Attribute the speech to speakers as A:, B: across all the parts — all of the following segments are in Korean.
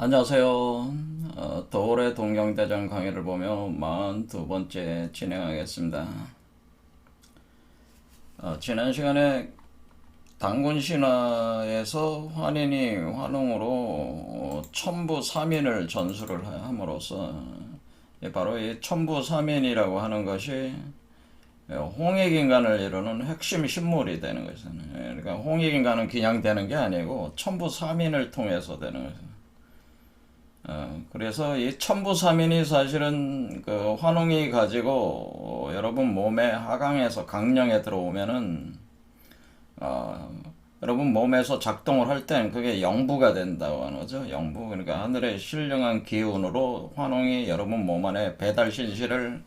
A: 안녕하세요. 도올의 동경대전 강의를 보며 42번째 진행하겠습니다. 지난 시간에 단군 신화에서 환인이 환웅으로 천부 삼인을 전수를 함으로써 바로 이 천부 삼인이라고 하는 것이 홍익인간을 이루는 핵심 신물이 되는 것이잖아요. 그러니까 홍익인간은 그냥 되는 게 아니고 천부 삼인을 통해서 되는 것이죠. 그래서 이 천부삼인이 사실은 그 환웅이 가지고 여러분 몸의 하강에서 강령에 들어오면은 여러분 몸에서 작동을 할 땐 그게 영부가 된다고 하는 거죠. 영부. 그러니까 하늘의 신령한 기운으로 환웅이 여러분 몸 안에 배달 실시를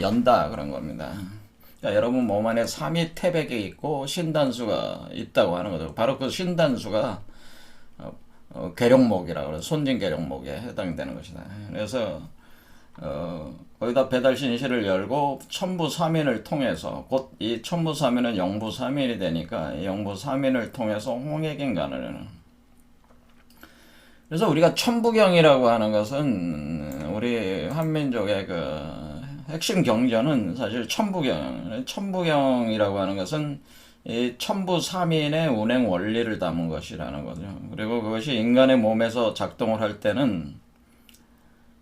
A: 연다 그런 겁니다. 그러니까 여러분 몸 안에 삼위 태백이 있고 신단수가 있다고 하는 거죠. 바로 그 신단수가 계룡목이라고 그래서 손진계룡목에 해당되는 것이다. 그래서 거기다 배달신시를 열고 천부삼인을 통해서 곧 이 천부삼인은 영부삼인이 되니까 이 영부삼인을 통해서 홍익인간을 그래서 우리가 천부경이라고 하는 것은 우리 한민족의 그 핵심 경전은 사실 천부경이라고 하는 것은 이 천부삼인의 운행 원리를 담은 것이라는 거죠. 그리고 그것이 인간의 몸에서 작동을 할 때는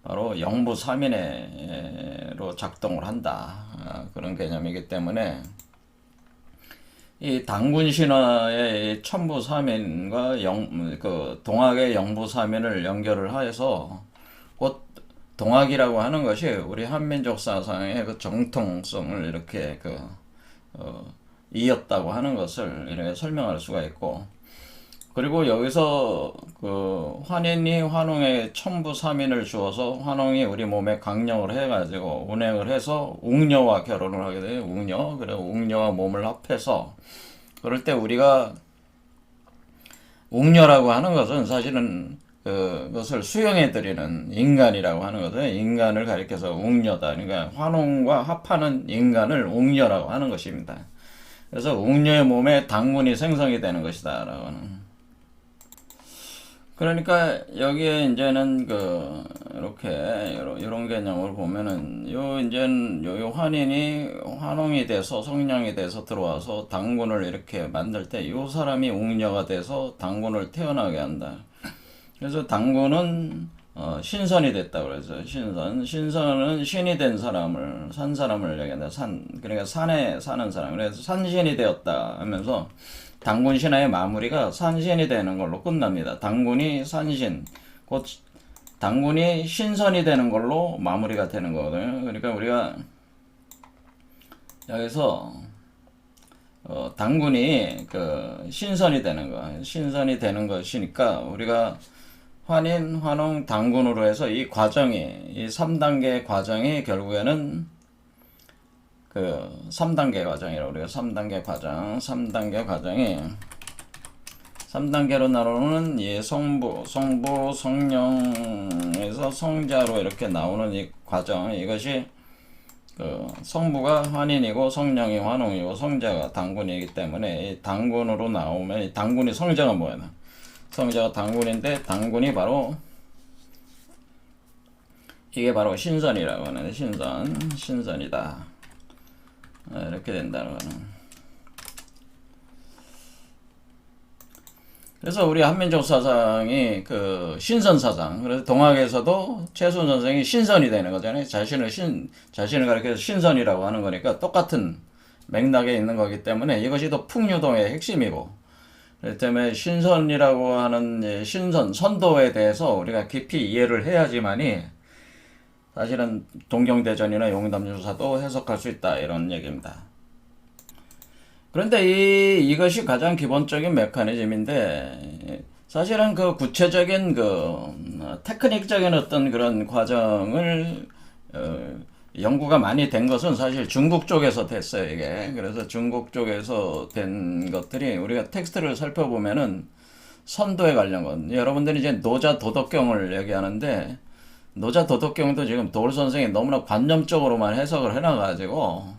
A: 바로 영부삼인으로 작동을 한다. 그런 개념이기 때문에 이 단군 신화의 천부삼인과 그 동학의 영부삼인을 연결을 해서 곧 동학이라고 하는 것이 우리 한민족 사상의 그 정통성을 이렇게 이었다고 하는 것을 이렇게 설명할 수가 있고, 그리고 여기서 그 환인이 환웅의 천부삼인을 주어서 환웅이 우리 몸에 강령을 해가지고 운행을 해서 웅녀와 결혼을 하게 돼요. 웅녀. 그리고 웅녀와 몸을 합해서 그럴 때 우리가 웅녀라고 하는 것은 사실은 그것을 수용해드리는 인간이라고 하는 것은 인간을 가리켜서 웅녀다. 그러니까 환웅과 합하는 인간을 웅녀라고 하는 것입니다. 그래서 웅녀의 몸에 당군이 생성이 되는 것이다 라고 하는. 그러니까 여기에 이제는 이렇게 이런 개념을 보면은 이제는 요 환인이 환웅이 돼서 성령이 돼서 들어와서 당군을 이렇게 만들 때 요 사람이 웅녀가 돼서 당군을 태어나게 한다. 그래서 당군은 신선이 됐다고 그래서 신선은 신이 된 사람을 산 사람을 얘기한다. 그러니까 산에 사는 사람. 그래서 산신이 되었다 하면서 당군 신화의 마무리가 산신이 되는 걸로 끝납니다. 당군이 산신, 곧 당군이 신선이 되는 걸로 마무리가 되는 거거든요. 그러니까 우리가 여기서 당군이 신선이 되는 거, 신선이 되는 것이니까 우리가 환인, 환웅, 당군으로 해서 이 3단계 과정이 결국에는 3단계 과정이라고 우리가 3단계 과정이 3단계로 나오는 이 성부, 성령에서 성자로 이렇게 나오는 이 과정, 이것이 성부가 환인이고 성령이 환웅이고 성자가 당군이기 때문에 이 당군으로 나오면 이 당군이 성자가 뭐야? 성자가 당군인데 당군이 바로 이게 바로 신선이라고 하는데 신선이다 이렇게 된다는 거는. 그래서 우리 한민족 사상이 신선 사상. 그래서 동학에서도 최순 선생이 신선이 되는 거잖아요. 자신을 가리켜서 신선이라고 하는 거니까 똑같은 맥락에 있는 거기 때문에 이것이 또 풍류동의 핵심이고. 그렇기 때문에 신선이라고 하는 선도에 대해서 우리가 깊이 이해를 해야지만이 사실은 동경대전이나 용담주사도 해석할 수 있다 이런 얘기입니다. 그런데 이것이 가장 기본적인 메커니즘인데 사실은 구체적인 테크닉적인 어떤 그런 과정을 연구가 많이 된 것은 사실 중국 쪽에서 됐어요, 이게. 그래서 중국 쪽에서 된 것들이 우리가 텍스트를 살펴보면은 선도에 관련 건. 여러분들이 이제 노자 도덕경을 얘기하는데, 노자 도덕경도 지금 도울 선생이 너무나 관념적으로만 해석을 해놔가지고,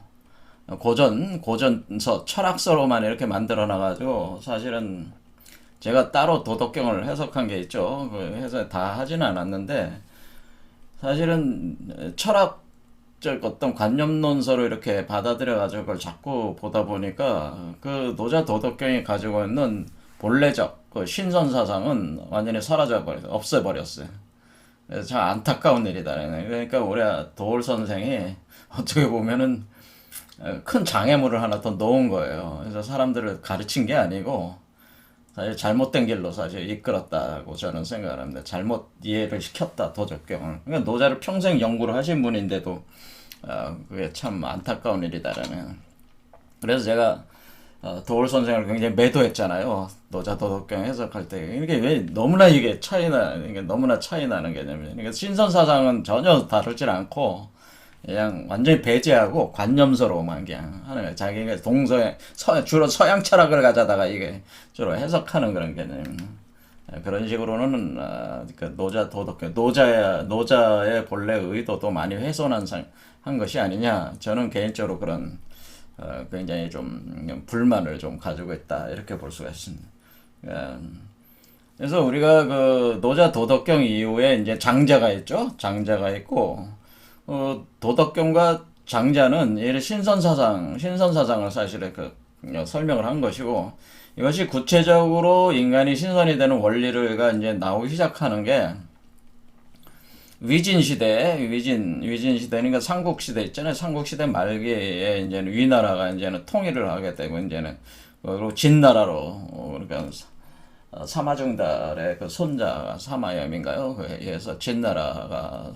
A: 고전서, 철학서로만 이렇게 만들어놔가지고, 사실은 제가 따로 도덕경을 해석한 게 있죠. 그 해서 다 하지는 않았는데 사실은 철학적 어떤 관념 논서로 이렇게 받아들여 가지고 그걸 자꾸 보다 보니까 그 노자 도덕경이 가지고 있는 본래적 그 신선 사상은 완전히 사라져 버렸어요. 없애버렸어요. 그래서 참 안타까운 일이다. 그러니까 우리 도올 선생이 어떻게 보면은 큰 장애물을 하나 더 놓은 거예요. 그래서 사람들을 가르친 게 아니고 사실 잘못된 길로 사실 이끌었다고 저는 생각을 합니다. 잘못 이해를 시켰다, 도적경을. 그러니까 노자를 평생 연구를 하신 분인데도 그게 참 안타까운 일이다라는. 그래서 제가 도올 선생을 굉장히 매도했잖아요. 노자 도덕경 해석할 때. 이게 왜 너무나 이게 이게 너무나 차이 나는 개념이에요. 그러니까 신선 사상은 전혀 다르질 않고 그냥 완전히 배제하고 관념서로만 그냥 하는 거예요. 자기가 주로 서양 철학을 가져다가 이게 주로 해석하는 그런 개념. 그런 식으로는 그 노자 도덕경, 노자의 본래 의도도 많이 훼손한 한 것이 아니냐. 저는 개인적으로 그런 굉장히 좀 불만을 좀 가지고 있다 이렇게 볼 수가 있습니다. 그래서 우리가 그 노자 도덕경 이후에 이제 장자가 있죠. 장자가 있고 도덕경과 장자는 예를 신선사상을 사실은 설명을 한 것이고 이것이 구체적으로 인간이 신선이 되는 원리가 이제 나오기 시작하는 게 위진 시대, 그러니까 삼국시대 있잖아요. 삼국시대 말기에 이제는 위나라가 이제는 통일을 하게 되고 이제는 그리고 진나라로 그러니까 사마중달의 그 손자 사마염인가요? 그래서 진나라가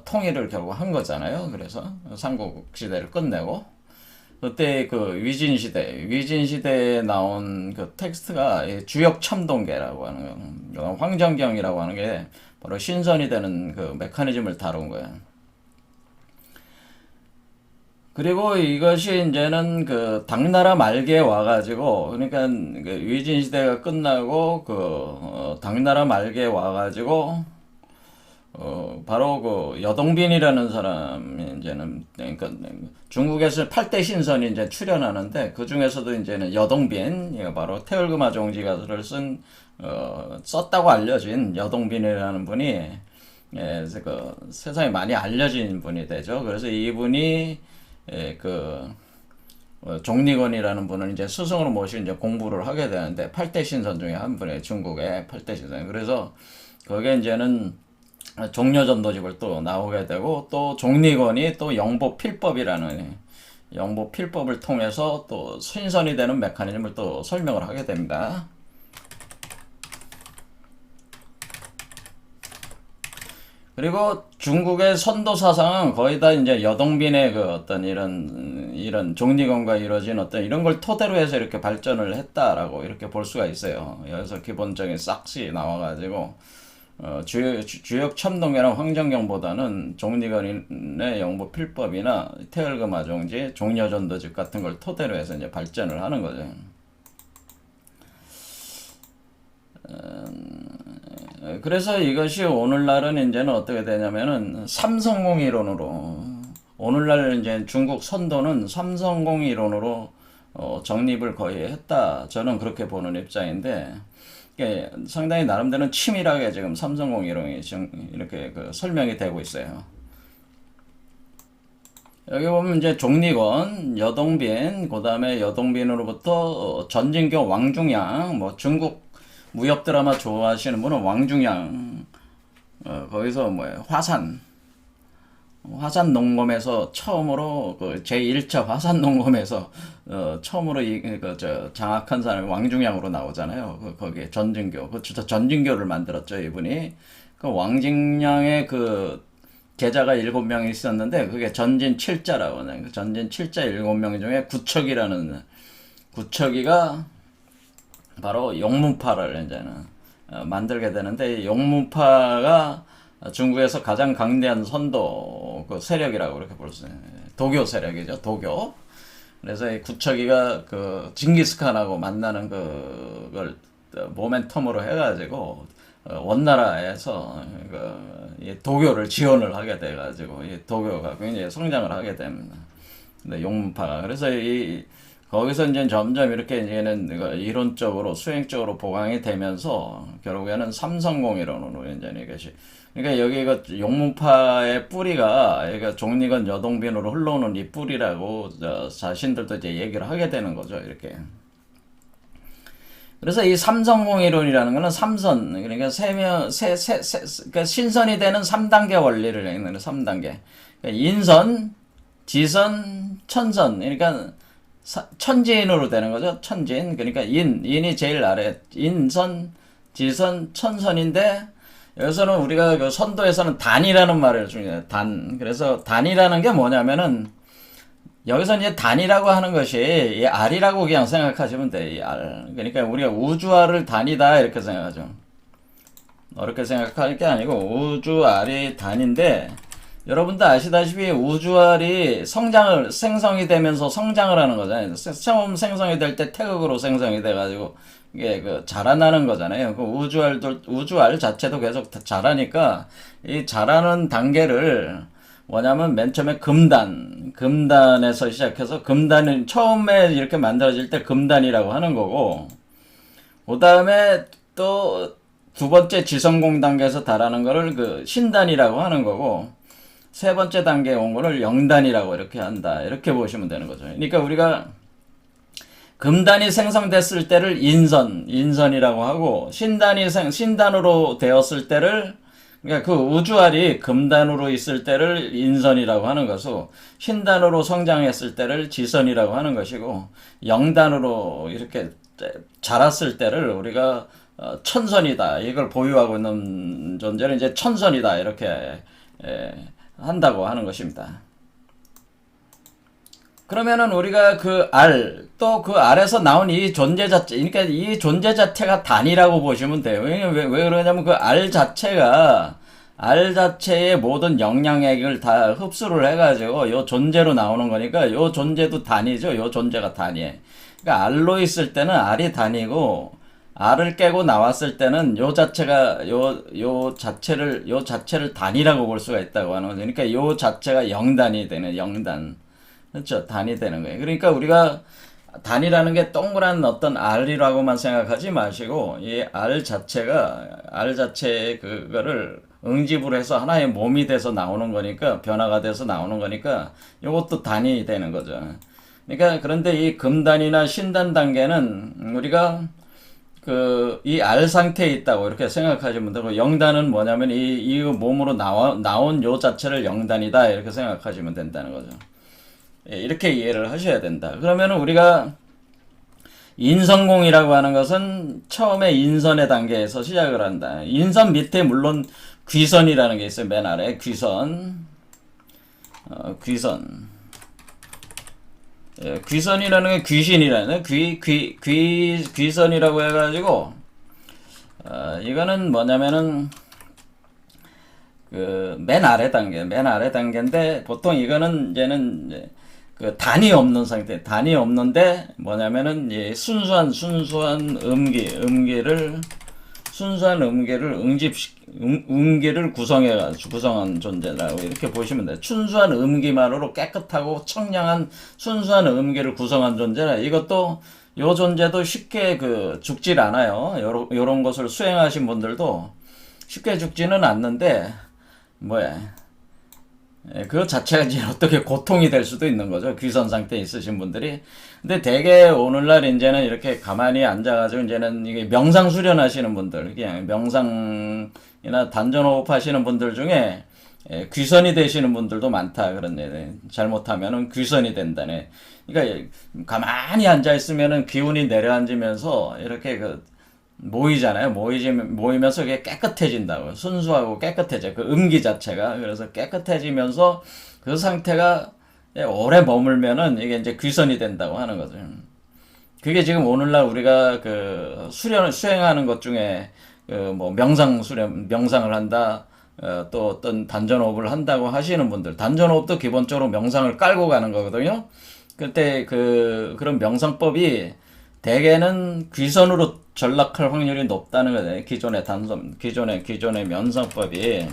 A: 통일을 결국 한 거잖아요. 그래서 삼국시대를 끝내고 그때 그 위진시대에 나온 그 텍스트가 주역참동계라고 하는 거, 황정경이라고 하는 게 바로 신선이 되는 그 메커니즘을 다룬 거예요. 그리고 이것이 이제는 그 당나라 말기에 와가지고 그러니까 그 위진 시대가 끝나고 당나라 말기에 와가지고 바로 그 여동빈이라는 사람이 이제는 그러니까 중국에서 8대 신선이 이제 출현하는데 그 중에서도 이제는 여동빈 바로 태울금화 종지가를 썼다고 알려진 여동빈이라는 분이 그 세상에 많이 알려진 분이 되죠. 그래서 이분이 종리건이라는 분을 이제 스승으로 모시고 이제 공부를 하게 되는데 8대 신선 중에 한 분이에요. 중국의 8대 신선. 그래서 거기에 이제는 종려전도집을 또 나오게 되고 또 종리건이 또 영보필법이라는 영보필법을 통해서 또 신선이 되는 메커니즘을 또 설명을 하게 됩니다. 그리고 중국의 선도 사상은 거의 다 이제 여동빈의 그 어떤 이런 종리건과 이루어진 어떤 이런 걸 토대로 해서 이렇게 발전을 했다라고 이렇게 볼 수가 있어요. 여기서 기본적인 싹시 나와가지고 주역 첨동이랑 황정경보다는 종리건의 영보 필법이나 태열금 아종지, 종려전도집 같은 걸 토대로 해서 이제 발전을 하는 거죠. 그래서 이것이 오늘날은 이제는 어떻게 되냐면은 삼성공 이론으로 오늘날 이제 중국 선도는 삼성공 이론으로 정립을 거의 했다. 저는 그렇게 보는 입장인데 상당히 나름대로 치밀하게 지금 삼성공 이론이 이렇게 설명이 되고 있어요. 여기 보면 이제 종리건, 여동빈, 그 다음에 여동빈으로부터 전진교 왕중양, 뭐 중국 무협 드라마 좋아하시는 분은 왕중양, 거기서 화산 농검에서 처음으로 제1차 화산 농검에서 처음으로 장악한 사람이 왕중양으로 나오잖아요. 거기에 전진교, 전진교를 만들었죠 이분이. 그 왕중양의 계자가 7명이 있었는데 그게 전진 7자라고 하는 전진 7자 7명 중에 구척이가 바로 용문파를 이제는 만들게 되는데 용문파가 중국에서 가장 강대한 선도 세력이라고 이렇게 볼 수 있어요. 도교 세력이죠. 도교. 그래서 이 구척이가 징기스칸하고 만나는 그걸 모멘텀으로 해가지고 원나라에서 도교를 지원을 하게 돼가지고 이 도교가 굉장히 성장을 하게 됩니다. 근데 용문파가 그래서 거기서 이제 점점 이렇게 이제는 이론적으로 수행적으로 보강이 되면서 결국에는 삼성공이론으로 이제 이것이 그러니까 여기가 용문파의 뿌리가 그러니까 종리건 여동빈으로 흘러오는 이 뿌리라고 자신들도 이제 얘기를 하게 되는 거죠. 이렇게. 그래서 이 삼성공이론이라는 거는 삼선 그러니까 그러니까 신선이 되는 3단계 원리를 얘기하는 3단계. 그러니까 인선, 지선, 천선. 그러니까 천지인으로 되는 거죠. 천지인. 그러니까 인이 제일 아래. 인선, 지선, 천선인데 여기서는 우리가 그 선도에서는 단이라는 말을 중요해요. 단. 그래서 단이라는 게 뭐냐면은 여기서 이제 단이라고 하는 것이 이 알이라고 그냥 생각하시면 돼. 이 알. 그러니까 우리가 우주알을 단이다 이렇게 생각하죠. 어렵게 생각할 게 아니고 우주알이 단인데 여러분도 아시다시피 우주알이 생성이 되면서 성장을 하는 거잖아요. 처음 생성이 될 때 태극으로 생성이 돼가지고 이게 자라나는 거잖아요. 그 우주알 자체도 계속 자라니까 이 자라는 단계를 뭐냐면 맨 처음에 금단에서 시작해서 금단은 처음에 이렇게 만들어질 때 금단이라고 하는 거고 그 다음에 또 두 번째 지성공 단계에서 달하는 거를 그 신단이라고 하는 거고 세 번째 단계에 온 거를 영단이라고 이렇게 한다. 이렇게 보시면 되는 거죠. 그러니까 우리가 금단이 생성됐을 때를 인선이라고 하고 신단으로 되었을 때를 그러니까 그 우주알이 금단으로 있을 때를 인선이라고 하는 것이고 신단으로 성장했을 때를 지선이라고 하는 것이고 영단으로 이렇게 자랐을 때를 우리가 천선이다. 이걸 보유하고 있는 존재는 이제 천선이다. 이렇게 한다고 하는 것입니다. 그러면은 우리가 또 그 알에서 나온 이 존재 자체, 그러니까 이 존재 자체가 단이라고 보시면 돼요. 왜 그러냐면 그 알 자체의 모든 영양액을 다 흡수를 해가지고 요 존재로 나오는 거니까 요 존재도 단이죠. 요 존재가 단이에요. 그러니까 알로 있을 때는 알이 단이고 알을 깨고 나왔을 때는 요 자체를 단이라고 볼 수가 있다고 하는 거죠. 그러니까 요 자체가 영단이 되는 영단. 그렇죠. 단이 되는 거예요. 그러니까 우리가 단이라는 게 동그란 어떤 알이라고만 생각하지 마시고 이 알 자체의 그거를 응집을 해서 하나의 몸이 돼서 나오는 거니까 변화가 돼서 나오는 거니까 이것도 단이 되는 거죠. 그러니까 그런데 이 금단이나 신단 단계는 우리가 이 알 상태에 있다고 이렇게 생각하시면 되고 영단은 뭐냐면 이 몸으로 나온 요 자체를 영단이다 이렇게 생각하시면 된다는 거죠. 이렇게 이해를 하셔야 된다. 그러면 우리가 인선공이라고 하는 것은 처음에 인선의 단계에서 시작을 한다. 인선 밑에 물론 귀선이라는 게 있어요. 맨 아래 귀선. 귀선이라는 게 귀신이라는 귀선이라고 해가지고 이거는 뭐냐면은 맨 아래 단계인데 보통 이거는 이제는 단이 없는 상태, 단이 없는데 뭐냐면은 순수한 음기를 구성한 존재라고 이렇게 보시면 돼요. 순수한 음기만으로 깨끗하고 청량한 순수한 음기를 구성한 존재라 이것도 요 존재도 쉽게 죽질 않아요. 요런 것을 수행하신 분들도 쉽게 죽지는 않는데 그 자체가 이제 어떻게 고통이 될 수도 있는 거죠. 귀선 상태에 있으신 분들이. 근데 대개 오늘날 이제는 이렇게 가만히 앉아가지고 이제는 이게 명상 수련하시는 분들, 그냥 명상이나 단전호흡 하시는 분들 중에 귀선이 되시는 분들도 많다. 그런 잘못하면은 귀선이 된다네. 그러니까 가만히 앉아있으면은 기운이 내려앉으면서 이렇게 모이잖아요. 모이면서 그게 깨끗해진다고요. 순수하고 깨끗해져. 음기 자체가. 그래서 깨끗해지면서 그 상태가 오래 머물면은 이게 이제 귀선이 된다고 하는 거죠. 그게 지금 오늘날 우리가 수행하는 것 중에 명상을 한다. 또 어떤 단전호흡을 한다고 하시는 분들. 단전호흡도 기본적으로 명상을 깔고 가는 거거든요. 그때 그런 명상법이 대개는 귀선으로 전락할 확률이 높다는 거예요. 기존의 명상법이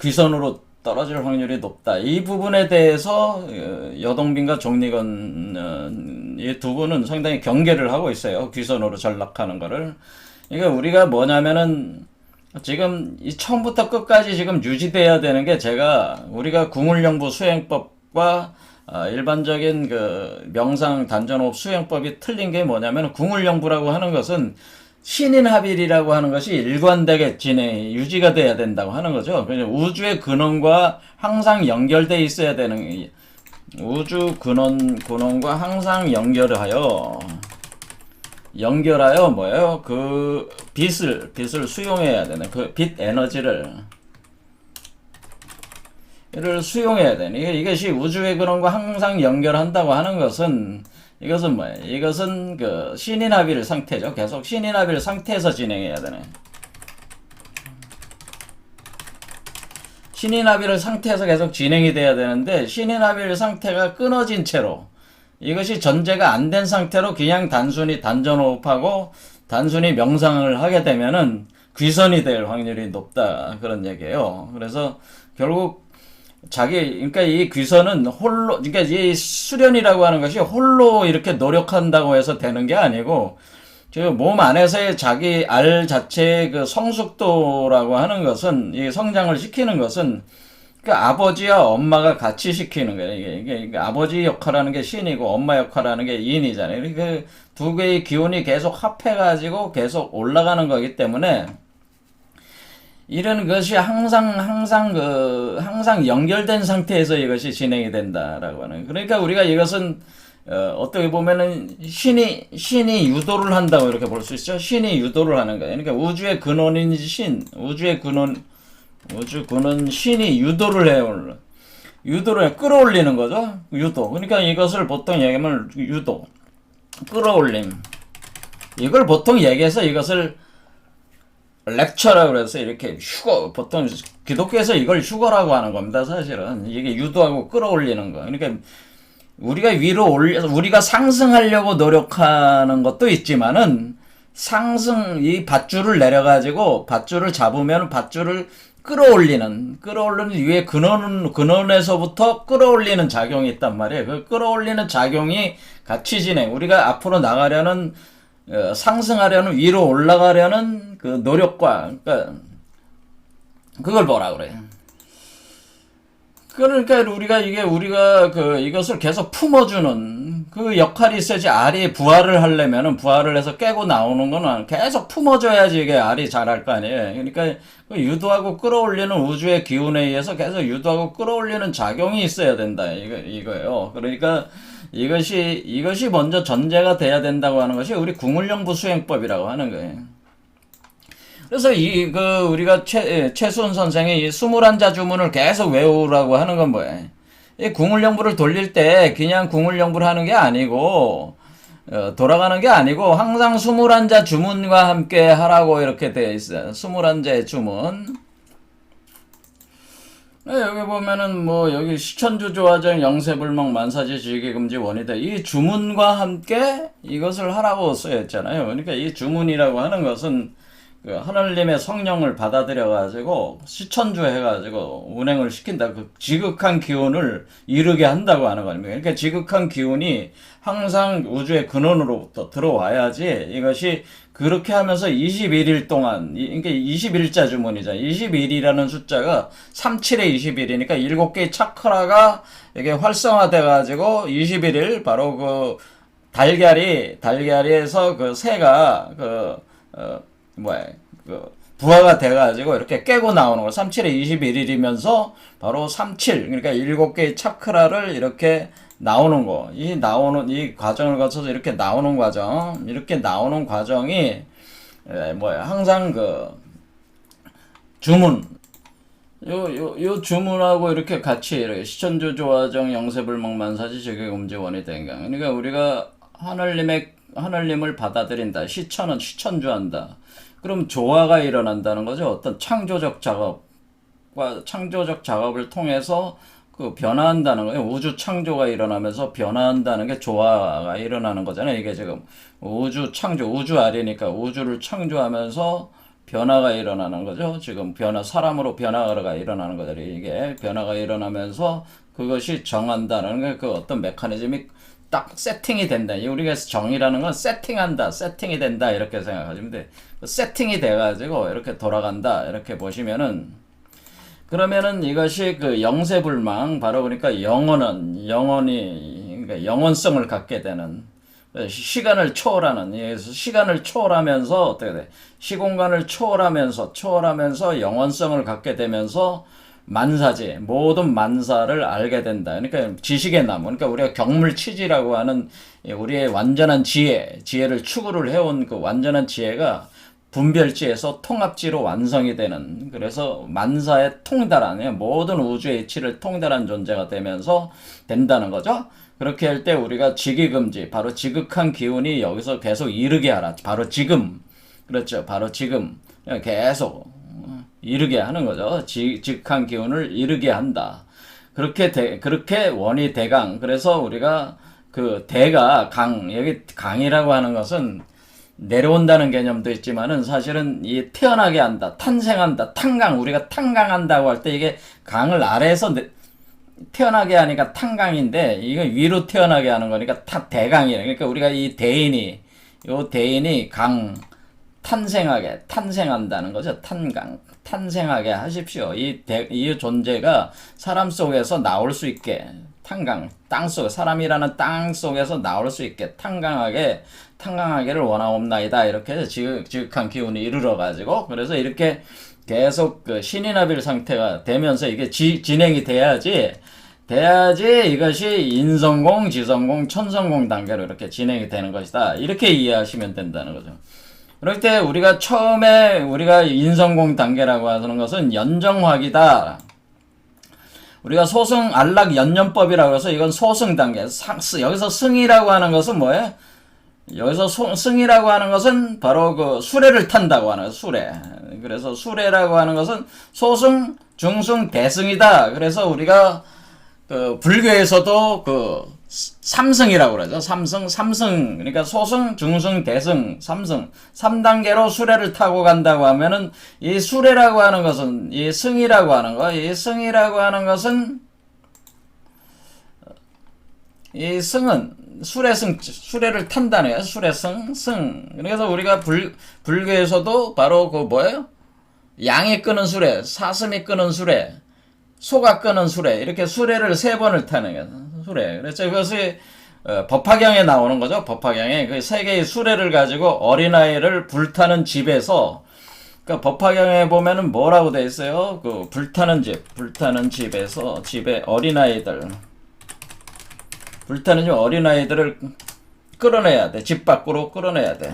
A: 귀선으로 떨어질 확률이 높다. 이 부분에 대해서 여동빈과 정리건 이 두 분은 상당히 경계를 하고 있어요. 귀선으로 전락하는 거를. 그러니까 우리가 뭐냐면은 지금 이 처음부터 끝까지 지금 유지돼야 되는 게 제가 우리가 궁울령부 수행법과 일반적인 그 명상 단전호흡 수행법이 틀린 게 뭐냐면 궁울령부라고 하는 것은 신인합일이라고 하는 것이 일관되게 진행 유지가 돼야 된다고 하는 거죠. 그래서 우주의 근원과 항상 연결돼 있어야 되는 우주 근원과 항상 연결하여 뭐예요? 그 빛을 수용해야 되는 그 빛 에너지를 수용해야 되는 이것이 우주의 근원과 항상 연결한다고 하는 것은 이것은 뭐예요? 이것은 그 신인합일 상태죠. 계속 신인합일 상태에서 진행해야 되네. 신인합일 상태에서 계속 진행이 돼야 되는데 신인합일 상태가 끊어진 채로 이것이 전제가 안 된 상태로 그냥 단순히 단전호흡하고 단순히 명상을 하게 되면은 귀선이 될 확률이 높다 그런 얘기예요. 그래서 결국 그러니까 이 귀선은 홀로, 그러니까 이 수련이라고 하는 것이 홀로 이렇게 노력한다고 해서 되는 게 아니고, 몸 안에서의 자기 알 자체의 그 성숙도라고 하는 것은, 이 성장을 시키는 것은, 그 아버지와 엄마가 같이 시키는 거예요. 이게 아버지 역할하는 게 신이고, 엄마 역할하는 게 인이잖아요. 그 두 개의 기운이 계속 합해가지고 계속 올라가는 거기 때문에, 이런 것이 항상 연결된 상태에서 이것이 진행이 된다라고 하는. 그러니까 우리가 이것은, 어떻게 보면은 신이 유도를 한다고 이렇게 볼 수 있죠. 신이 유도를 하는 거예요. 그러니까 우주의 근원인 우주 근원 신이 유도를 해요. 끌어올리는 거죠. 유도. 그러니까 이것을 보통 얘기하면 유도. 끌어올림. 이걸 보통 얘기해서 이것을 렉처라고 그래서 이렇게 보통 기독교에서 이걸 휴거라고 하는 겁니다. 사실은 이게 유도하고 끌어올리는 거. 그러니까 우리가 우리가 상승하려고 노력하는 것도 있지만은 이 밧줄을 내려가지고 밧줄을 잡으면 밧줄을 끌어올리는 위에 근원에서부터 끌어올리는 작용이 있단 말이에요. 그 끌어올리는 작용이 같이 진행. 우리가 앞으로 나가려는 상승하려는 위로 올라가려는 그 노력과 그러니까 그걸 뭐라 그래요? 그러니까 우리가 이것을 계속 품어주는 그 역할이 있어야지. 알이 부활을 하려면은 부활을 해서 깨고 나오는 거는 계속 품어줘야지 이게 알이 잘할 거 아니에요. 그러니까 유도하고 끌어올리는 우주의 기운에 의해서 계속 유도하고 끌어올리는 작용이 있어야 된다 이거예요. 그러니까 이것이 먼저 전제가 돼야 된다고 하는 것이 우리 궁울령부 수행법이라고 하는 거예요. 그래서 우리가 최수훈 선생이 이 21자 주문을 계속 외우라고 하는 건 뭐예요? 이 궁울령부를 돌릴 때 그냥 궁울령부를 하는 게 아니고, 돌아가는 게 아니고, 항상 21자 주문과 함께 하라고 이렇게 되어 있어요. 21자의 주문. 여기 보면은 여기 시천주 조화정 영세불명 만사지 지기금지 원이다. 이 주문과 함께 이것을 하라고 쓰였잖아요. 그러니까 이 주문이라고 하는 것은 그 하늘님의 성령을 받아들여가지고 시천주 해가지고 운행을 시킨다. 그 지극한 기운을 이루게 한다고 하는 겁니다. 그러니까 지극한 기운이 항상 우주의 근원으로부터 들어와야지 이것이 그렇게 하면서 21일 동안, 그러니까 21자 주문이잖아. 21이라는 숫자가 37에 21이니까 7개의 차크라가 이게 활성화돼가지고 21일 바로 그 달걀에서 그 새가 부하가 돼가지고 이렇게 깨고 나오는 거. 37에 21일이면서 바로 37, 그러니까 7개의 차크라를 이렇게 나오는 거. 이 과정을 거쳐서 이렇게 나오는 과정. 이렇게 나오는 과정이, 항상 주문. 요 주문하고 이렇게 같이, 이렇게 시천주 조화정 영세불명 만사지 지극금지 원이된강. 그러니까 우리가 하늘님을 받아들인다. 시천은 시천주한다. 그럼 조화가 일어난다는 거죠. 어떤 창조적 작업을 통해서 변화한다는 거예요. 우주 창조가 일어나면서 변화한다는 게 조화가 일어나는 거잖아요. 이게 지금 우주 알이니까 우주를 창조하면서 변화가 일어나는 거죠. 지금 사람으로 변화가 일어나는 거죠. 이게 변화가 일어나면서 그것이 정한다는 게 그 어떤 메커니즘이 딱 세팅이 된다. 우리가 정이라는 건 세팅한다, 세팅이 된다 이렇게 생각하시면 돼. 세팅이 돼가지고 이렇게 돌아간다 이렇게 보시면은 그러면은 이것이 그 영세불망 바로 그러니까 영원히 그러니까 영원성을 갖게 되는 시간을 초월하는 시간을 초월하면서 어떻게 돼? 시공간을 초월하면서 영원성을 갖게 되면서 만사지 모든 만사를 알게 된다. 그러니까 지식의 나무. 그러니까 우리가 경물치지라고 하는 우리의 완전한 지혜를 추구를 해온 그 완전한 지혜가 분별지에서 통합지로 완성이 되는 그래서 만사에 통달한 모든 우주의 이치를 통달한 존재가 되면서 된다는 거죠. 그렇게 할 때 우리가 직이금지 바로 지극한 기운이 여기서 계속 이르게 하라. 바로 지금 그렇죠. 바로 지금 계속 이르게 하는 거죠. 지극한 기운을 이르게 한다. 그렇게 원이 대강. 그래서 우리가 그 대가 강 여기 강이라고 하는 것은 내려온다는 개념도 있지만은 사실은 이 태어나게 한다, 탄생한다, 탄강 우리가 탄강한다고 할 때 이게 강을 아래에서 태어나게 하니까 탄강인데 이거 위로 태어나게 하는 거니까 대강이래. 그러니까 우리가 이 대인이 강 탄생한다는 거죠. 탄생하게 하십시오. 이 존재가 사람 속에서 나올 수 있게 사람이라는 땅 속에서 나올 수 있게 탄강하게를 원하옵나이다. 이렇게 지극한 기운이 이르러가지고 그래서 이렇게 계속 그 신이나빌 상태가 되면서 이게 진행이 돼야지 이것이 인성공, 지성공, 천성공 단계로 이렇게 진행이 되는 것이다. 이렇게 이해하시면 된다는 거죠. 그럴 때 우리가 처음에 우리가 인성공 단계라고 하는 것은 연정화기다. 우리가 소승 안락 연년법이라고 해서 이건 소승 단계. 여기서 승이라고 하는 것은 뭐예요? 여기서 승이라고 하는 것은 바로 그 수레를 탄다고 하는 수레. 그래서 수레라고 하는 것은 소승, 중승, 대승이다. 그래서 우리가 그 불교에서도 그 삼승이라고 그러죠. 삼승. 그러니까 소승, 중승, 대승, 삼승. 3단계로 수레를 타고 간다고 하면은 이 수레라고 하는 것은 이 승이라고 하는 것은 이 승은 수레를 탄다는 거예요. 승. 그래서 우리가 불교에서도 바로 그 뭐예요? 양이 끄는 수레, 사슴이 끄는 수레, 소가 끄는 수레, 이렇게 수레를 3번을 타는 거예요. 수레. 그래서 그것이 법화경에 나오는 거죠. 법화경에 그 3개의 수레를 가지고 어린아이를 불타는 집에서 그러니까 법화경에 보면은 뭐라고 돼 있어요? 그 불타는 집에서 집에 어린아이들을 끌어내야 돼. 집 밖으로 끌어내야 돼.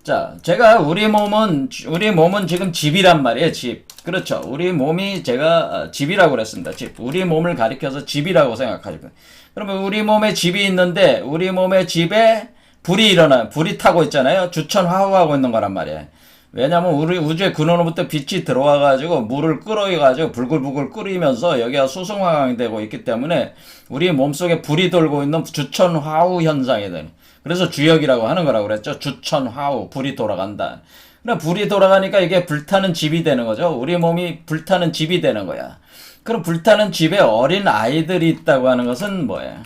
A: 자, 제가 우리 몸은 지금 집이란 말이에요. 집. 그렇죠. 우리 몸이 제가 집이라고 그랬습니다. 집. 우리 몸을 가리켜서 집이라고 생각하시면. 그러면 우리 몸에 집이 있는데 우리 몸의 집에 불이 타고 있잖아요. 주천화우하고 있는 거란 말이에요. 왜냐면 우리 우주의 근원으로부터 빛이 들어와가지고 물을 끓여가지고 불글불글 끓이면서 여기가 수승화강이 되고 있기 때문에 우리 몸속에 불이 돌고 있는 주천화우 현상이 되는. 그래서 주역이라고 하는 거라고 그랬죠. 주천화우, 불이 돌아간다. 그럼 불이 돌아가니까 이게 불타는 집이 되는 거죠. 우리 몸이 불타는 집이 되는 거야. 그럼 불타는 집에 어린 아이들이 있다고 하는 것은 뭐예요?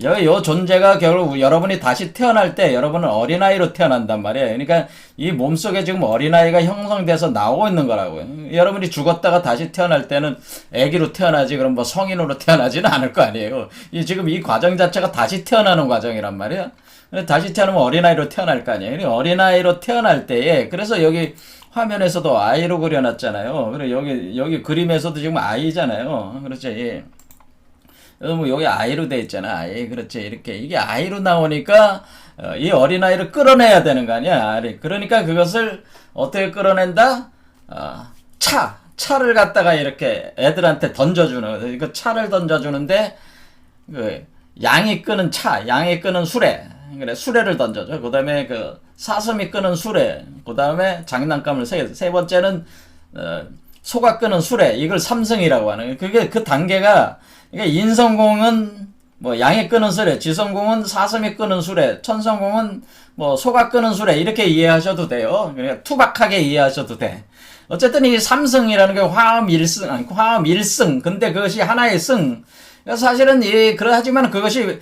A: 요 존재가 결국 여러분이 다시 태어날 때 여러분은 어린아이로 태어난단 말이에요. 그러니까 이 몸속에 지금 어린아이가 형성돼서 나오고 있는 거라고요. 여러분이 죽었다가 다시 태어날 때는 아기로 태어나지 그럼 뭐 성인으로 태어나지는 않을 거 아니에요. 지금 이 과정 자체가 다시 태어나는 과정이란 말이에요. 다시 태어나면 어린아이로 태어날 거 아니에요. 어린아이로 태어날 때에 그래서 여기 화면에서도 아이로 그려놨잖아요. 그리고 여기 그림에서도 지금 아이잖아요. 그렇죠. 예. 여기 아이로 돼 있잖아. 아이. 그렇지. 이렇게. 이게 아이로 나오니까, 이 어린아이를 끌어내야 되는 거 아니야. 그러니까 그것을 어떻게 끌어낸다? 차를 갖다가 이렇게 애들한테 던져주는, 그 차를 던져주는데, 양이 끄는 양이 끄는 수레. 그래, 수레를 던져줘. 그 다음에 사슴이 끄는 수레. 그 다음에 장난감을 세 번째는, 소가 끄는 수레. 이걸 삼승이라고 하는 거예요. 그게 그 단계가, 그러니까 인성공은 뭐 양이 끄는 수레, 지성공은 사슴이 끄는 수레, 천성공은 뭐 소가 끄는 수레 이렇게 이해하셔도 돼요. 그러니까 투박하게 이해하셔도 돼. 어쨌든 이 삼승이라는 게 화음 일승, 아니 화음 일승. 근데 그것이 하나의 승. 사실은 그러하지만 그것이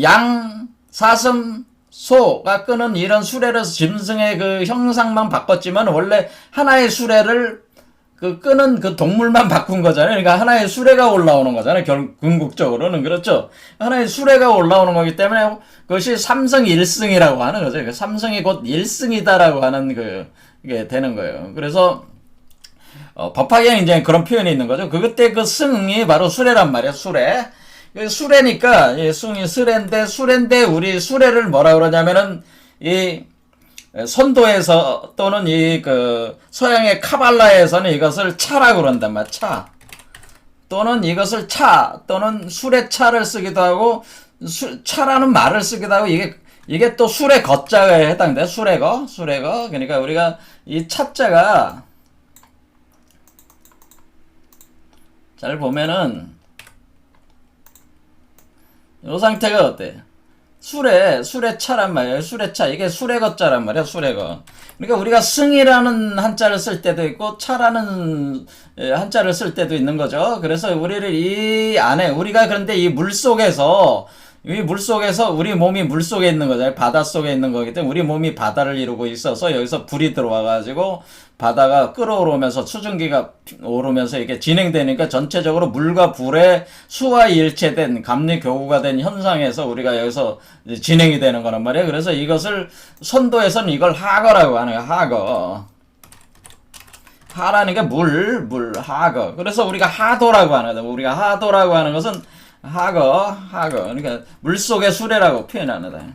A: 양, 사슴, 소가 끄는 이런 수레를 짐승의 그 형상만 바꿨지만 원래 하나의 수레를 끄는 그 동물만 바꾼 거잖아요. 그러니까 하나의 수레가 올라오는 거잖아요. 궁극적으로는. 그렇죠. 하나의 수레가 올라오는 거기 때문에 그것이 삼성 일승이라고 하는 거죠. 삼성이 곧 일승이다라고 하는 이게 되는 거예요. 그래서, 법화계는 이제 그런 표현이 있는 거죠. 그때 그 승이 바로 수레란 말이야, 수레. 수레니까, 승이 수레인데, 우리 수레를 뭐라 그러냐면은, 선도에서 또는 서양의 카발라에서는 이것을 차라고 그런단 말이야. 차. 또는 이것을 차 또는 수레차를 쓰기도 하고 차라는 말을 쓰기도 하고 이게 또 수레 거자에 해당돼. 수레거. 그러니까 우리가 이 차자가 잘 보면은 이 상태가 어때? 수레차란 말이에요. 수레차. 이게 수레거자란 말이야, 수레거. 그러니까 우리가 승이라는 한자를 쓸 때도 있고, 차라는 한자를 쓸 때도 있는 거죠. 그래서 우리를 이 안에, 우리가 그런데 이 물속에서 우리 몸이 물속에 있는 거잖아요. 바닷속에 있는 거기 때문에 우리 몸이 바다를 이루고 있어서 여기서 불이 들어와가지고 바다가 끓어오르면서 수증기가 오르면서 이게 진행되니까 전체적으로 물과 불의 수와 일체된 감리교구가 된 현상에서 우리가 여기서 진행이 되는 거란 말이에요. 그래서 이것을 선도에서는 이걸 하거라고 하는 거예요. 하거. 하라는 게 하거. 그래서 우리가 하도라고 하는 거예요. 우리가 하도라고 하는 것은 하거. 그러니까 물속의 수레라고 표현하는 거다.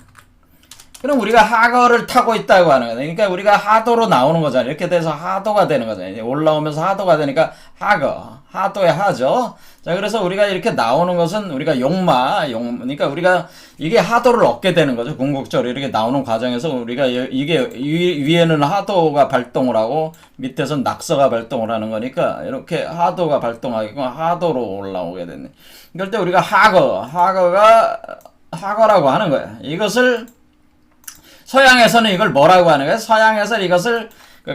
A: 그럼 우리가 하거를 타고 있다고 하는 거다. 그러니까 우리가 하도로 나오는 거잖아요. 이렇게 돼서 하도가 되는 거잖아요. 올라오면서 하도가 되니까 하도의 하죠. 자, 그래서 우리가 이렇게 나오는 것은 우리가 그러니까 우리가 이게 하도를 얻게 되는 거죠. 궁극적으로 이렇게 나오는 과정에서 우리가 이게 위에는 하도가 발동을 하고 밑에서는 낙서가 발동을 하는 거니까 이렇게 하도가 발동하게끔 하도로 올라오게 되네. 그럴 때 우리가 하거라고 하는 거야. 이것을 서양에서는 이걸 뭐라고 하는 거야? 서양에서는 이것을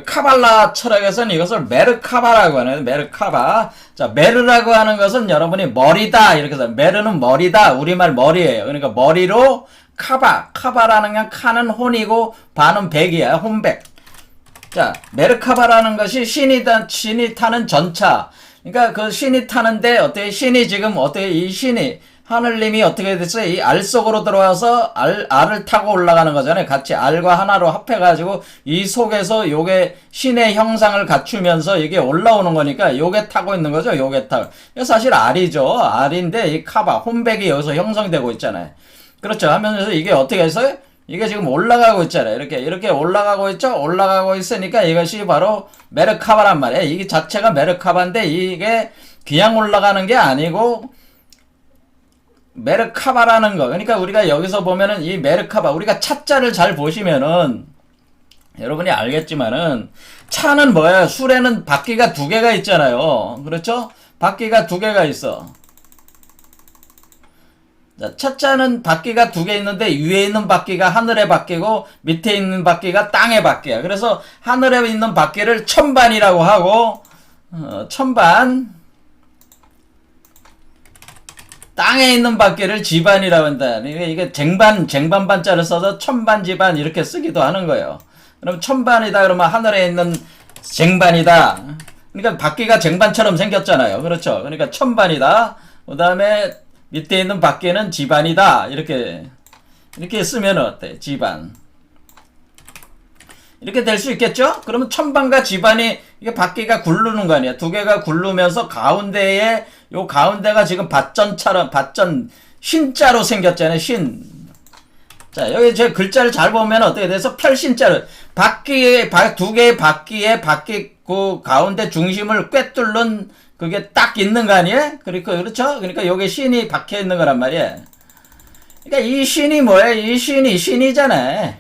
A: 카발라 철학에서는 이것을 메르카바라고 하는 거예요. 메르카바. 자, 메르라고 하는 것은 여러분이 머리다 이렇게 해서 메르는 머리다. 우리말 머리예요. 그러니까 머리로 카바라는 게 카는 혼이고 바는 백이야. 혼백. 자, 메르카바라는 것이 신이 타는 전차. 그러니까 그 신이 타는데 어떻게 이 신이 하늘님이 어떻게 됐어요? 이 알 속으로 들어와서 알을 타고 올라가는 거잖아요. 같이 알과 하나로 합해가지고 이 속에서 요게 신의 형상을 갖추면서 이게 올라오는 거니까 요게 타고 있는 거죠. 요게 타고. 사실 알이죠. 알인데 이 혼백이 여기서 형성되고 있잖아요. 그렇죠. 하면서 이게 어떻게 해서요? 이게 지금 올라가고 있잖아요. 이렇게 올라가고 있죠? 올라가고 있으니까 이것이 바로 메르카바란 말이에요. 이게 자체가 메르카바인데 이게 그냥 올라가는 게 아니고 메르카바라는 거. 그러니까 우리가 여기서 보면은 이 메르카바, 우리가 차자를 잘 보시면은 여러분이 알겠지만은 차는 뭐야? 수레는 바퀴가 2개가 있잖아요. 그렇죠? 바퀴가 2개가 있어. 자, 차자는 바퀴가 2개 있는데 위에 있는 바퀴가 하늘의 바퀴고 밑에 있는 바퀴가 땅의 바퀴야. 그래서 하늘에 있는 바퀴를 천반이라고 하고 천반, 땅에 있는 바퀴를 지반이라고 한다. 이게 쟁반반자를 써서 천반지반 이렇게 쓰기도 하는 거예요. 그럼 천반이다 그러면 하늘에 있는 쟁반이다. 그러니까 바퀴가 쟁반처럼 생겼잖아요. 그렇죠. 그러니까 천반이다. 그 다음에 밑에 있는 바퀴는 지반이다. 이렇게 쓰면 어때? 지반. 이렇게 될 수 있겠죠? 그러면 천반과 지반이 이게 바퀴가 굴르는 거 아니야. 2개가 굴르면서 가운데에 요 가운데가 지금 밭전처럼 신자로 생겼잖아요. 신. 자, 여기 제 글자를 잘 보면 어떻게 돼서 별신자로 2개의 바퀴에 바퀴 그 가운데 중심을 꿰뚫는 그게 딱 있는 거 아니에요? 그렇죠? 그러니까 여기 신이 박혀 있는 거란 말이에요. 그러니까 이 신이 뭐예요? 이 신이잖아요.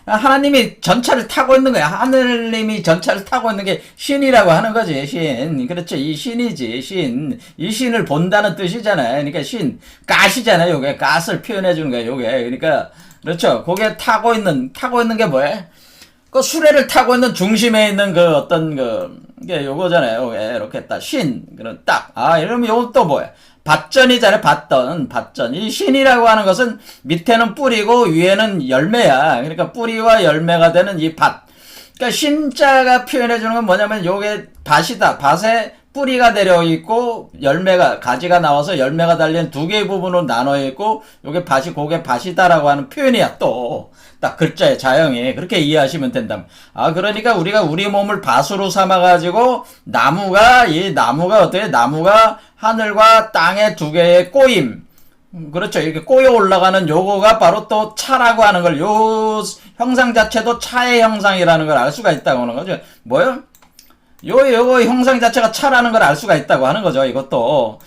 A: 하나님이 전차를 타고 있는 거야. 하늘님이 전차를 타고 있는 게 신이라고 하는 거지. 신. 그렇죠. 이 신이지. 신. 이 신을 본다는 뜻이잖아요. 그러니까 신. 가시잖아요. 요게 가스를 표현해 주는 거야. 요게. 그러니까 그렇죠. 그게 타고 있는 게 뭐야? 그 수레를 타고 있는 중심에 있는 그 어떤 이게 요거잖아요. 이렇게 딱 신. 그런 딱. 이러면 요거 또 뭐야? 밭전이잖아요. 밭전. 이 신이라고 하는 것은 밑에는 뿌리고 위에는 열매야. 그러니까 뿌리와 열매가 되는 이 밭. 그러니까 신자가 표현해 주는 건 뭐냐면 요게 밭이다. 밭에 뿌리가 내려 있고 가지가 나와서 열매가 달린 두 개의 부분으로 나눠 있고 요게 밭이 고게 밭이다라고 하는 표현이야. 또 딱 글자의 자형이 그렇게 이해하시면 된다. 그러니까 우리가 우리 몸을 밭으로 삼아 가지고 나무가 어떻게 나무가 하늘과 땅의 두 개의 꼬임. 그렇죠. 이렇게 꼬여 올라가는 요거가 바로 또 차라고 하는 걸, 요 형상 자체도 차의 형상이라는 걸 알 수가 있다고 하는 거죠. 뭐요? 요거 형상 자체가 차라는 걸 알 수가 있다고 하는 거죠. 이것도.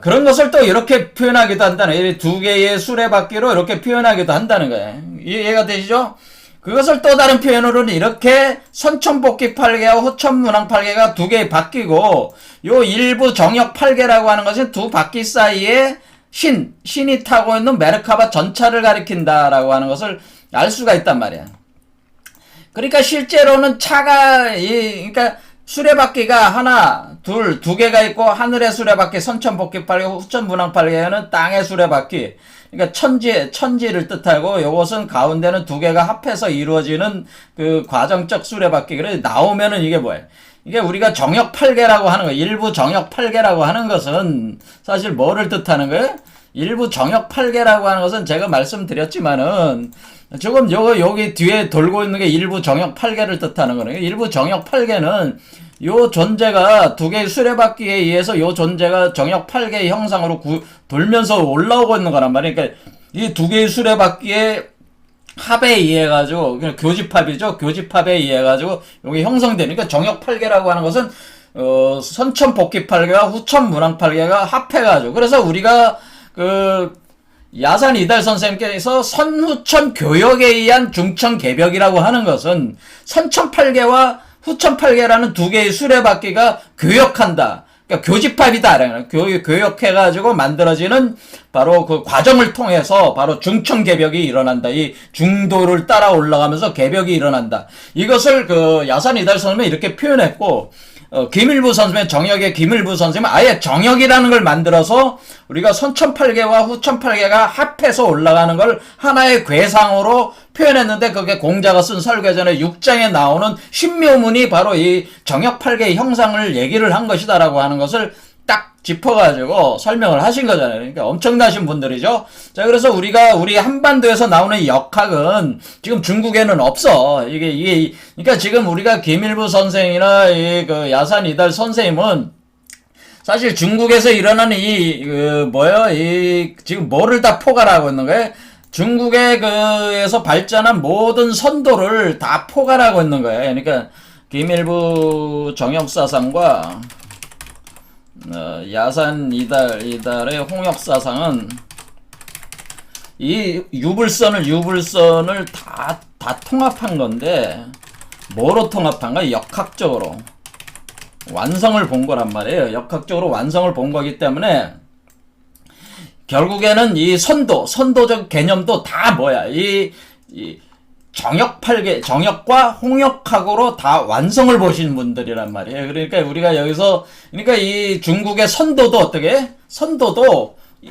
A: 그런 것을 또 이렇게 표현하기도 한다는, 이 두 개의 수레바퀴로 이렇게 표현하기도 한다는 거예요. 이해가 되시죠? 그것을 또 다른 표현으로는 이렇게 선천복귀 8개와 후천문항 8개가 두 개의 바퀴고, 요 일부 정역 8개라고 하는 것은 두 바퀴 사이에 신이 타고 있는 메르카바 전차를 가리킨다라고 하는 것을 알 수가 있단 말이야. 그러니까 실제로는 그러니까 수레바퀴가 하나, 두 개가 있고, 하늘의 수레바퀴, 선천복귀 8개, 후천문항 8개는 땅의 수레바퀴. 그러니까 천지를 뜻하고, 요것은 가운데는 두 개가 합해서 이루어지는 그 과정적 수레바퀴. 그래서 나오면은 이게 뭐예요? 이게 우리가 정역 8개라고 하는 거예요. 일부 정역 8개라고 하는 것은 사실 뭐를 뜻하는 거예요? 일부 정역 8개라고 하는 것은 제가 말씀드렸지만은, 지금 여기 뒤에 돌고 있는 게 일부 정역 8개를 뜻하는 거네요. 일부 정역 8개는 요 존재가 두 개의 수레바퀴에 의해서 요 존재가 정역 8개의 형상으로 돌면서 올라오고 있는 거란 말이에요. 그러니까 이 두 개의 수레바퀴의 합에 의해 가지고, 그냥 교집합이죠. 교집합에 의해 가지고 여기 형성되니까 정역 8개라고 하는 것은 선천복귀 8개와 후천문항 8개가 합해 가지고, 그래서 우리가 야산 이달 선생님께서 선후천 교역에 의한 중천 개벽이라고 하는 것은 선천 8개와 후천 8개라는 두 개의 수레바퀴가 교역한다. 그러니까 교집합이다. 교역해가지고 만들어지는 바로 그 과정을 통해서 바로 중천 개벽이 일어난다. 이 중도를 따라 올라가면서 개벽이 일어난다. 이것을 야산 이달 선생님이 이렇게 표현했고, 김일부 선생님, 정역의 김일부 선생님은 아예 정역이라는 걸 만들어서 우리가 선천 8개와 후천 8개가 합해서 올라가는 걸 하나의 괴상으로 표현했는데, 그게 공자가 쓴 설계전의 6장에 나오는 신묘문이 바로 이 정역 8개의 형상을 얘기를 한 것이다라고 하는 것을 딱 짚어가지고 설명을 하신 거잖아요. 그러니까 엄청나신 분들이죠. 자, 그래서 우리 한반도에서 나오는 이 역학은 지금 중국에는 없어. 그러니까 지금 우리가 김일부 선생이나 야산 이달 선생님은 사실 중국에서 일어나는 지금 뭐를 다 포괄하고 있는 거예요? 중국에서 발전한 모든 선도를 다 포괄하고 있는 거예요. 그러니까 김일부 정역사상과 야산 이달의 홍역사상은 이 유불선을 다 통합한 건데, 뭐로 통합한가? 역학적으로 완성을 본 거란 말이에요. 역학적으로 완성을 본 거기 때문에 결국에는 이 선도적 개념도 다 뭐야? 정역과 홍역학으로 다 완성을 보신 분들이란 말이에요. 그러니까 우리가 여기서, 그러니까 이 중국의 선도도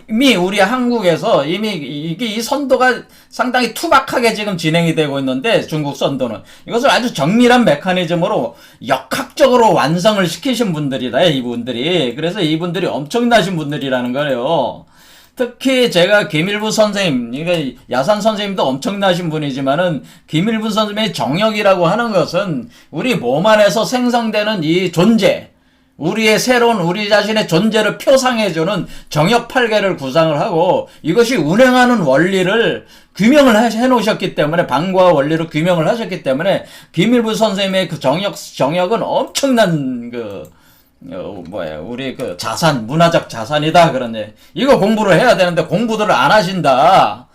A: 이미 우리 한국에서 이미 이 선도가 상당히 투박하게 지금 진행이 되고 있는데, 중국 선도는 이것을 아주 정밀한 메커니즘으로 역학적으로 완성을 시키신 분들이다, 이분들이. 그래서 이분들이 엄청나신 분들이라는 거예요. 특히 제가 김일부 선생님, 그러니까 야산 선생님도 엄청나신 분이지만은, 김일부 선생님의 정역이라고 하는 것은 우리 몸 안에서 생성되는 이 존재, 우리 자신의 존재를 표상해주는 정역 8개를 구상을 하고, 이것이 운행하는 원리를 규명을 해놓으셨기 때문에, 방과 원리로 규명을 하셨기 때문에, 김일부 선생님의 그 정역은 엄청난 우리 문화적 자산이다. 그러네. 이거 공부를 해야 되는데 공부들을 안 하신다.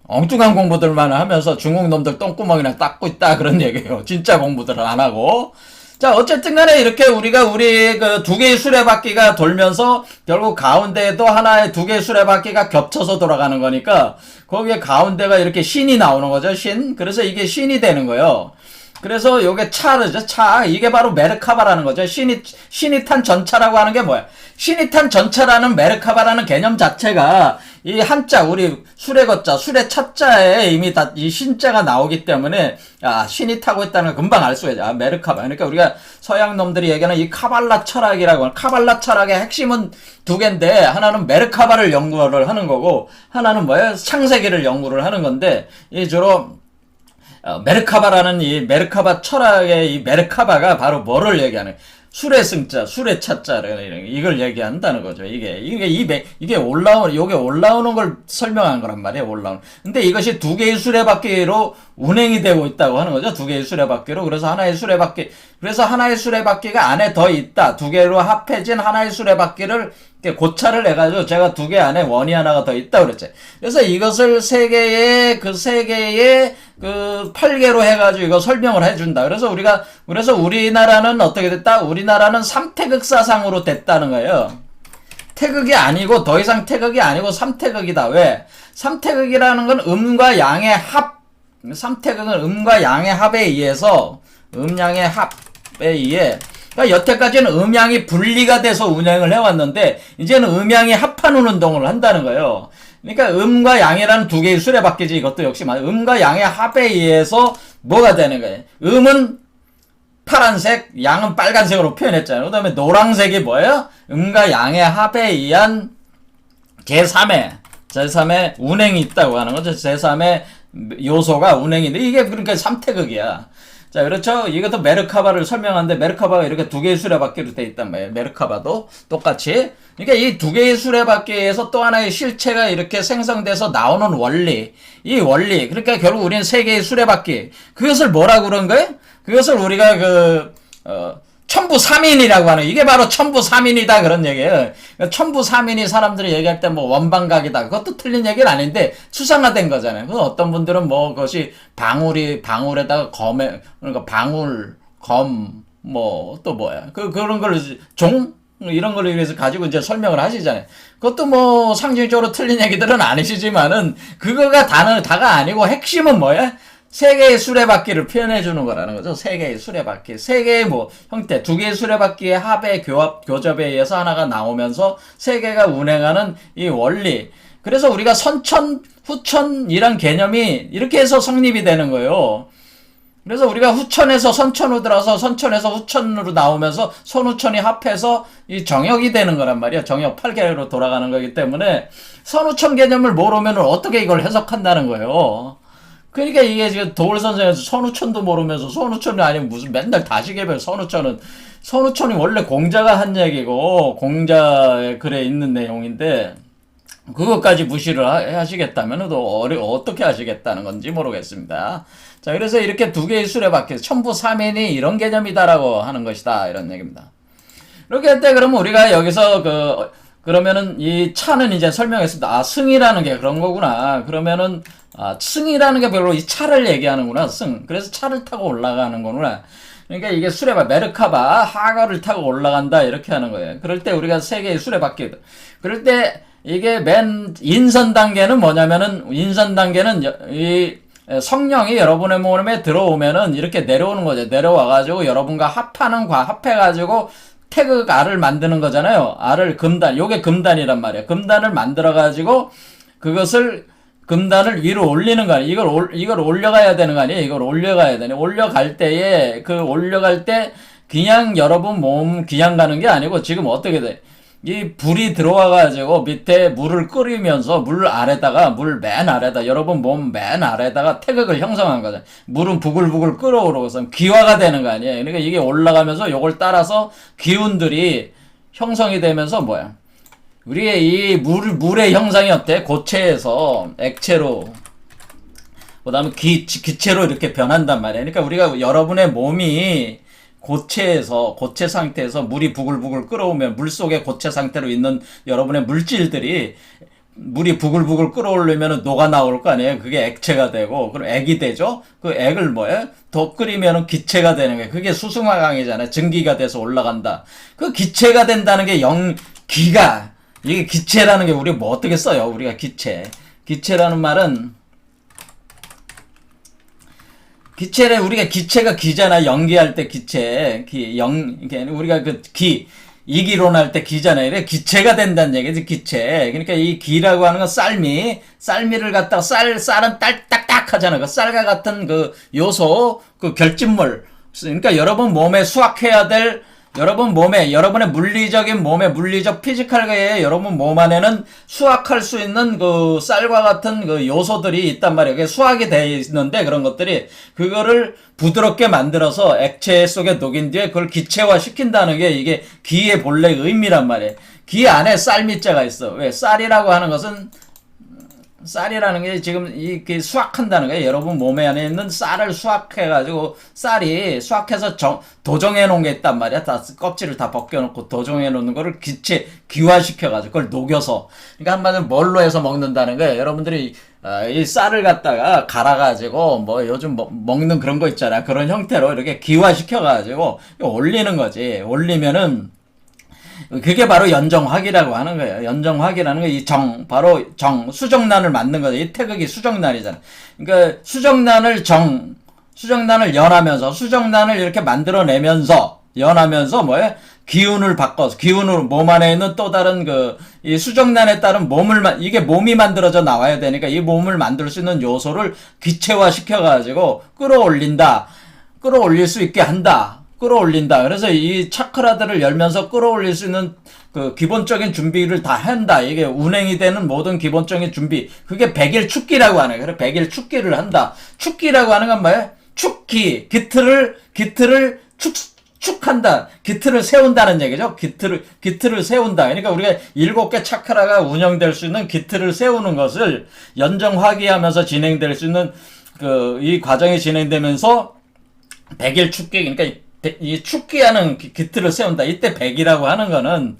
A: 엉뚱한 공부들만 하면서 중국 놈들 똥구멍이나 닦고 있다 그런 얘기예요. 진짜 공부들을 안 하고. 자, 어쨌든 간에 이렇게 우리 그 두 개의 수레바퀴가 돌면서 결국 가운데에도 하나의 두 개의 수레바퀴가 겹쳐서 돌아가는 거니까 거기에 가운데가 이렇게 신이 나오는 거죠. 신. 그래서 이게 신이 되는 거예요. 그래서 요게 차르죠. 차. 이게 바로 메르카바라는 거죠. 신이 탄 전차라고 하는 게 뭐야? 신이 탄 전차라는 메르카바라는 개념 자체가 이 한자, 우리 수레거자, 수레차자에 이미 다 이 신자가 나오기 때문에, 신이 타고 있다는 걸 금방 알 수가 있죠. 메르카바. 그러니까 우리가 서양 놈들이 얘기하는 이 카발라 철학이라고 하는, 카발라 철학의 핵심은 두 개인데, 하나는 메르카바를 연구를 하는 거고, 하나는 뭐예요? 창세기를 연구를 하는 건데, 이 주로, 메르카바라는 이 메르카바 철학의 이 메르카바가 바로 뭐를 얘기하는, 수레승자, 수레차자를 이걸 얘기한다는 거죠. 이게 올라오는 걸 설명한 거란 말이에요. 올라오는. 근데 이것이 두 개의 수레바퀴로 운행이 되고 있다고 하는 거죠. 두 개의 수레바퀴로. 그래서 하나의 수레바퀴가 안에 더 있다. 두 개로 합해진 하나의 수레바퀴를 고찰을 해가지고 제가 두 개 안에 원이 하나가 더 있다 그랬죠. 그래서 이것을 세 개의 그 8개로 해가지고 이거 설명을 해준다. 그래서 우리나라는 어떻게 됐다? 우리나라는 삼태극사상으로 됐다는 거예요. 태극이 아니고, 더 이상 태극이 아니고 삼태극이다. 왜? 삼태극이라는 건 음과 양의 합, 삼태극은 음과 양의 합에 의해서, 음양의 합에 의해, 그러니까 여태까지는 음양이 분리가 돼서 운행을 해왔는데 이제는 음양이 합하는 운동을 한다는 거예요. 그러니까 음과 양이라는 두 개의 수레바퀴지. 이것도 역시 음과 양의 합에 의해서 뭐가 되는 거예요? 음은 파란색, 양은 빨간색으로 표현했잖아요. 그 다음에 노란색이 뭐예요? 음과 양의 합에 의한 제3의 운행이 있다고 하는 거죠. 제3의 요소가 운행인데 이게 그러니까 삼태극이야. 자, 그렇죠. 이것도 메르카바를 설명하는데 메르카바가 이렇게 두 개의 수레바퀴로 돼 있단 말이에요. 메르카바도 똑같이. 그러니까 이 두 개의 수레바퀴에서 또 하나의 실체가 이렇게 생성돼서 나오는 원리. 이 원리. 그러니까 결국 우리는 세 개의 수레바퀴. 그것을 뭐라고 그런 거예요? 그것을 우리가 천부삼인이라고 하는, 이게 바로 천부삼인이다 그런 얘기예요. 천부삼인이 사람들이 얘기할 때 뭐 원방각이다, 그것도 틀린 얘기는 아닌데 추상화된 거잖아요. 그 어떤 분들은 뭐 그것이 방울에다가 그러니까 방울, 뭐 또 뭐야, 그런 걸 이런 걸 위해서 가지고 이제 설명을 하시잖아요. 그것도 뭐 상징적으로 틀린 얘기들은 아니시지만은 그거가 다가 아니고 핵심은 뭐야? 세 개의 수레바퀴를 표현해 주는 거라는 거죠. 세 개의 수레바퀴. 세 개의 형태, 두 개의 수레바퀴의 합의 교접에 의해서 하나가 나오면서 세 개가 운행하는 이 원리. 그래서 우리가 선천, 후천이란 개념이 이렇게 해서 성립이 되는 거예요. 그래서 우리가 후천에서 선천으로 들어서 선천에서 후천으로 나오면서 선후천이 합해서 이 정역이 되는 거란 말이야. 정역 8개로 돌아가는 거기 때문에 선후천 개념을 모르면 어떻게 이걸 해석한다는 거예요. 그러니까 이게 지금 도울 선생에서 선후천도 모르면서 선후천이 아니면 무슨 맨날 다시개별 선후천이 원래 공자가 한 얘기고 공자의 글에 있는 내용인데 그것까지 무시를 하시겠다면 또 어떻게 하시겠다는 건지 모르겠습니다. 자, 그래서 이렇게 두 개의 수레바퀴, 천부삼인이 이런 개념이다라고 하는 것이다, 이런 얘기입니다. 이렇게 할 때 그러면 우리가 여기서 그러면은 이 차는 이제 설명했습니다. 승이라는 게 그런 거구나. 그러면은 승이라는 게 별로 이 차를 얘기하는구나. 그래서 차를 타고 올라가는 거구나. 그러니까 이게 메르카바 하가를 타고 올라간다 이렇게 하는 거예요. 그럴 때 우리가 세 개의 수레바퀴. 그럴 때 이게 맨 인선 단계는 뭐냐면은 이 성령이 여러분의 몸에 들어오면은 이렇게 내려오는 거죠. 내려와가지고 여러분과 합해가지고 태극 알을 만드는 거잖아요. 알을 요게 금단이란 말이에요. 금단을 만들어가지고 금단을 위로 올리는 거 아니에요. 이걸 올려가야 되는 거 아니에요. 이걸 올려가야 되네. 올려갈 때에, 올려갈 때, 그냥 여러분 몸 그냥 가는 게 아니고, 지금 어떻게 돼? 이 불이 들어와가지고 밑에 물을 끓이면서 물 맨 아래다, 여러분 몸 맨 아래다가 태극을 형성한 거죠. 물은 부글부글 끓어오르고서 기화가 되는 거 아니에요. 그러니까 이게 올라가면서 요걸 따라서 기운들이 형성이 되면서 뭐야? 우리의 이 물의 형상이 어때? 고체에서 액체로, 그 다음에 기체로 이렇게 변한단 말이에요. 그러니까 우리가 여러분의 몸이 고체 상태에서 물이 부글부글 끓어오면 물 속에 고체 상태로 있는 여러분의 물질들이 물이 부글부글 끓어오르면 녹아 나올 거 아니에요. 그게 액체가 되고, 그럼 액이 되죠? 그 액을 뭐예요? 더 끓이면 기체가 되는 거예요. 그게 수승화강이잖아요. 증기가 돼서 올라간다. 그 기체가 된다는 게 기가, 이게 기체라는 게 우리 뭐 어떻게 써요? 우리가 기체. 기체라는 말은, 기체를 우리가 기체가 기잖아. 연기할 때 기체. 우리가 이기론 할 때 기잖아요. 이래 기체가 된다는 얘기지, 기체. 그러니까 이 기라고 하는 건 쌀미를 갖다가 쌀은 딱딱 하잖아. 그 쌀과 같은 그 요소, 그 결집물. 그러니까 여러분 몸에 수확해야 될, 여러분의 물리적 피지컬계에 여러분 몸 안에는 수확할 수 있는 그 쌀과 같은 그 요소들이 있단 말이에요. 그게 수확이 돼 있는데 그런 것들이 그거를 부드럽게 만들어서 액체 속에 녹인 뒤에 그걸 기체화 시킨다는 게 이게 기의 본래 의미란 말이에요. 기 안에 쌀미자가 있어. 왜? 쌀이라고 하는 것은 쌀이라는 게 지금 이게 수확한다는 거예요. 여러분 몸에 안에 있는 쌀을 수확해가지고 쌀이 수확해서 도정해 놓은 게 있단 말이야. 다 껍질을 다 벗겨놓고 도정해 놓는 거를 기화시켜가지고 그걸 녹여서. 그러니까 한마디로 뭘로 해서 먹는다는 거예요. 여러분들이 이 쌀을 갖다가 갈아가지고 뭐 요즘 먹는 그런 거 있잖아. 그런 형태로 이렇게 기화시켜가지고 올리는 거지. 올리면은 그게 바로 연정화기라고 하는 거예요. 연정화기라는 거, 바로 수정란을 만든 거죠. 이 태극이 수정란이잖아. 그러니까 수정란을 연하면서, 수정란을 이렇게 만들어내면서, 연하면서 뭐예요? 기운을 바꿔서, 몸 안에 있는 또 다른 이 수정란에 따른 이게 몸이 만들어져 나와야 되니까 이 몸을 만들 수 있는 요소를 기체화 시켜가지고 끌어올릴 수 있게 한다. 끌어올린다. 그래서 이 차크라들을 열면서 끌어올릴 수 있는 그 기본적인 준비를 다 한다. 이게 운행이 되는 모든 기본적인 준비. 그게 백일 축기라고 하네. 그래, 백일 축기를 한다. 축기라고 하는 건 뭐예요? 기틀을 축한다. 기틀을 세운다는 얘기죠. 기틀을 세운다. 그러니까 우리가 7개 차크라가 운영될 수 있는 기틀을 세우는 것을 연정화기하면서 진행될 수 있는 이 과정이 진행되면서 백일 축기, 그러니까 이 축기하는 기틀을 세운다. 이때 100이라고 하는 거는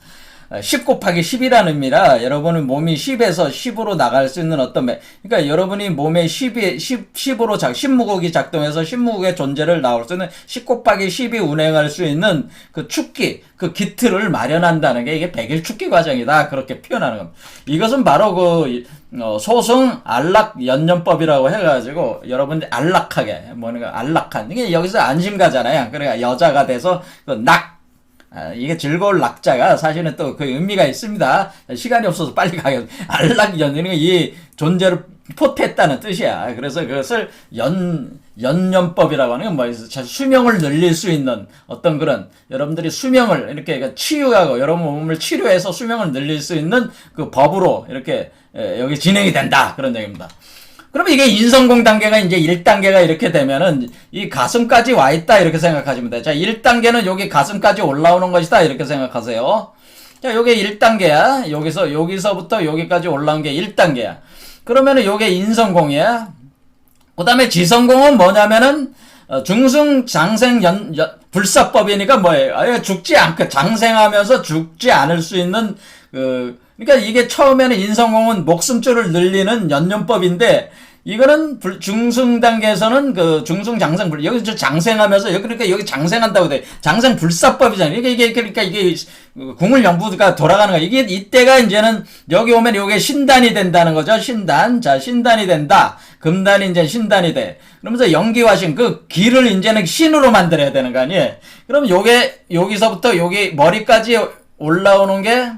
A: 10 곱하기 10이라는 의미라 여러분의 몸이 10에서 10으로 나갈 수 있는 그러니까 여러분이 몸에 10으로 10무국이 작동해서 10무국의 존재를 나올 수 있는 10 곱하기 10이 운행할 수 있는 그 축기, 그 기틀을 마련한다는 게 이게 100일 축기 과정이다. 그렇게 표현하는 겁니다. 이것은 바로 소승 안락 연년법이라고 해가지고 여러분들이 안락하게 안락한 이게 여기서 안심가잖아요. 그러니까 여자가 돼서 이게 즐거울 낙자가 사실은 또 그 의미가 있습니다. 시간이 없어서 빨리 가겠습니다. 안락연, 이 존재를 포태했다는 뜻이야. 그래서 그것을 연년법이라고 하는 건 수명을 늘릴 수 있는 어떤 그런, 여러분들이 수명을 이렇게 치유하고 여러분 몸을 치료해서 수명을 늘릴 수 있는 그 법으로 이렇게 여기 진행이 된다. 그런 얘기입니다. 그러면 이게 인성공 단계가 이제 1단계가 이렇게 되면은 이 가슴까지 와 있다. 이렇게 생각하시면 돼요. 자, 1단계는 여기 가슴까지 올라오는 것이다. 이렇게 생각하세요. 자, 요게 1단계야. 여기서부터 여기까지 올라온 게 1단계야. 그러면은 요게 인성공이야. 그 다음에 지성공은 뭐냐면은, 중승장생 불사법이니까 뭐예요? 아예 장생하면서 죽지 않을 수 있는, 그러니까 이게 처음에는 인성공은 목숨줄을 늘리는 연년법인데, 이거는 중승 단계에서는 중승장생 여기서 장생하면서 그러니까 여기 장생한다고 돼. 장생 불사법이잖아요. 그러니까 이게 궁을 영부가 돌아가는 거야. 이게 이때가 이제는 여기 오면 이게 신단이 된다는 거죠. 신단. 자, 신단이 된다. 금단이 이제 신단이 돼. 그러면서 영기화신 기를 이제는 신으로 만들어야 되는 거 아니에요. 그럼 여기서부터 여기 머리까지 올라오는 게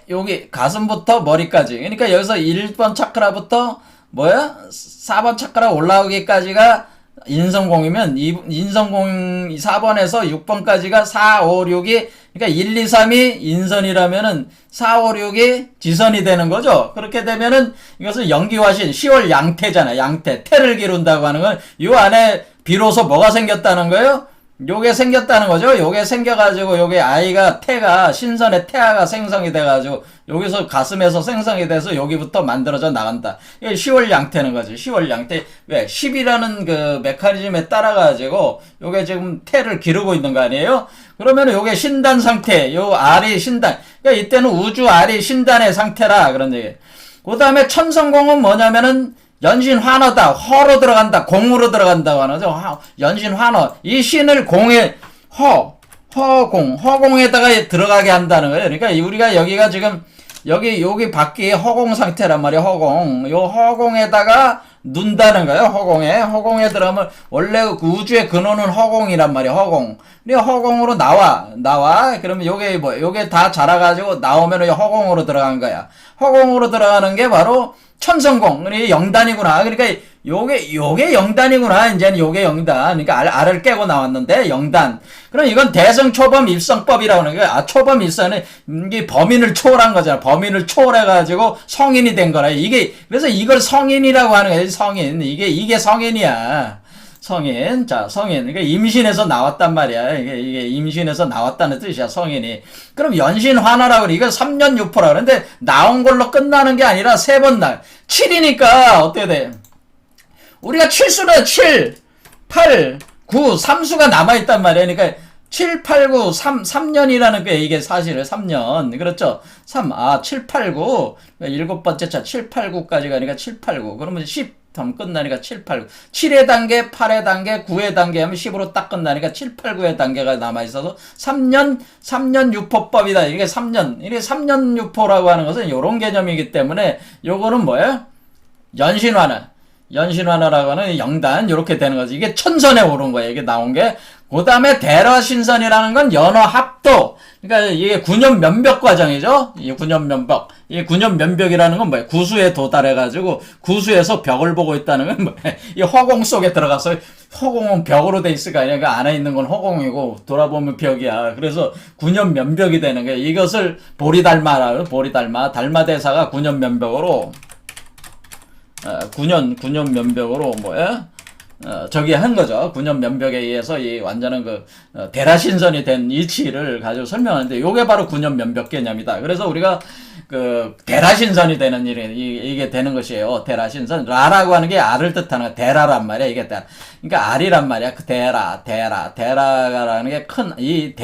A: 여기 가슴부터 머리까지. 그러니까 여기서 1번 차크라부터 4번 차크라 올라오기까지가 인성공이면 인성공 4번에서 6번까지가 4, 5, 6이 그러니까 1, 2, 3이 인선이라면은 4, 5, 6이 지선이 되는 거죠. 그렇게 되면은 이것은 영기화신 10월 양태잖아. 양태. 태를 기룬다고 하는 건 이 안에 비로소 뭐가 생겼다는 거예요? 요게 생겼다는 거죠. 요게 생겨가지고 요게 아이가 태가 신선의 태아가 생성이 돼가지고 여기서 가슴에서 생성이 돼서 여기부터 만들어져 나간다. 이게 10월 양태는 거지. 10월 양태. 왜? 10이라는 그 메커니즘에 따라가지고 요게 지금 태를 기르고 있는 거 아니에요? 그러면 요게 신단 상태. 요 알이 신단. 그러니까 이때는 우주 알이 신단의 상태라 그런 얘기. 그 다음에 천성공은 뭐냐면은 연신 환어다. 허로 들어간다. 공으로 들어간다고 하는 거죠. 연신 환어. 이 신을 공에 허공에다가 들어가게 한다는 거예요. 그러니까 우리가 여기가 지금 여기 밖이 허공 상태란 말이에요. 허공. 요 허공에다가 눈다는 거예요. 허공에 들어가면 원래 우주의 근원은 허공이란 말이에요. 허공. 그리고 허공으로 나와. 그러면 요게 다 자라가지고 나오면 허공으로 들어간 거야. 허공으로 들어가는 게 바로 천성공. 그러니까 영단이구나. 그러니까 요게 영단이구나. 이제는 요게 영단. 그러니까 알을 깨고 나왔는데 영단. 그럼 이건 대성초범 입성법이라고 하는 거야. 초범 입성은 이게 범인을 초월한 거잖아. 범인을 초월해가지고 성인이 된 거라. 그래서 이걸 성인이라고 하는 거야. 성인. 이게 성인이야. 성인. 자, 성인. 그러니까 임신해서 나왔단 말이야. 이게 임신해서 나왔다는 뜻이야, 성인이. 그럼 연신환화라고 그래. 이거 3년 유포라. 그런데 나온 걸로 끝나는 게 아니라 3번 날. 7이니까 어떻게 돼? 우리가 7수는 7, 8, 9, 3수가 남아있단 말이야. 그러니까 7, 8, 9, 3년이라는 게 이게 사실은 3년. 그렇죠? 7, 8, 9. 일곱 번째 차 7, 8, 9까지 가니까 7, 8, 9. 그러면 10. 끝나니까 7, 8, 9. 7의 단계, 8의 단계, 9의 단계 하면 10으로 딱 끝나니까 7, 8, 9의 단계가 남아있어서 3년 유포법이다. 이게 3년 유포라고 하는 것은 이런 개념이기 때문에 요거는 뭐예요? 연신환화라고 하는 영단, 요렇게 되는 거지. 이게 천선에 오른 거예요. 이게 나온 게. 그 다음에 대러신선이라는 건 연어합도. 그러니까 이게 9년 면벽 과정이죠. 이 9년 면벽. 이 9년 면벽이라는 건 뭐예요? 구수에 도달해가지고 구수에서 벽을 보고 있다는 건 뭐예요? 이 허공 속에 들어가서 허공은 벽으로 돼 있을 거 아니야. 그 안에 있는 건 허공이고 돌아보면 벽이야. 그래서 9년 면벽이 되는 거예요. 이것을 보리달마라고. 달마대사가 9년 면벽으로 9년 면벽으로 뭐야? 저기 한 거죠. 9년 면벽에 의해서 이 완전한 대라신선이 된 이치를 가지고 설명하는데 요게 바로 9년 면벽 개념이다. 그래서 우리가 대라신선이 되는 이게 되는 것이에요. 대라신선. 라라고 하는 게 알을 뜻하는 거. 대라란 말이야. 이게 그러니까 알이란 말이야. 대라라는 게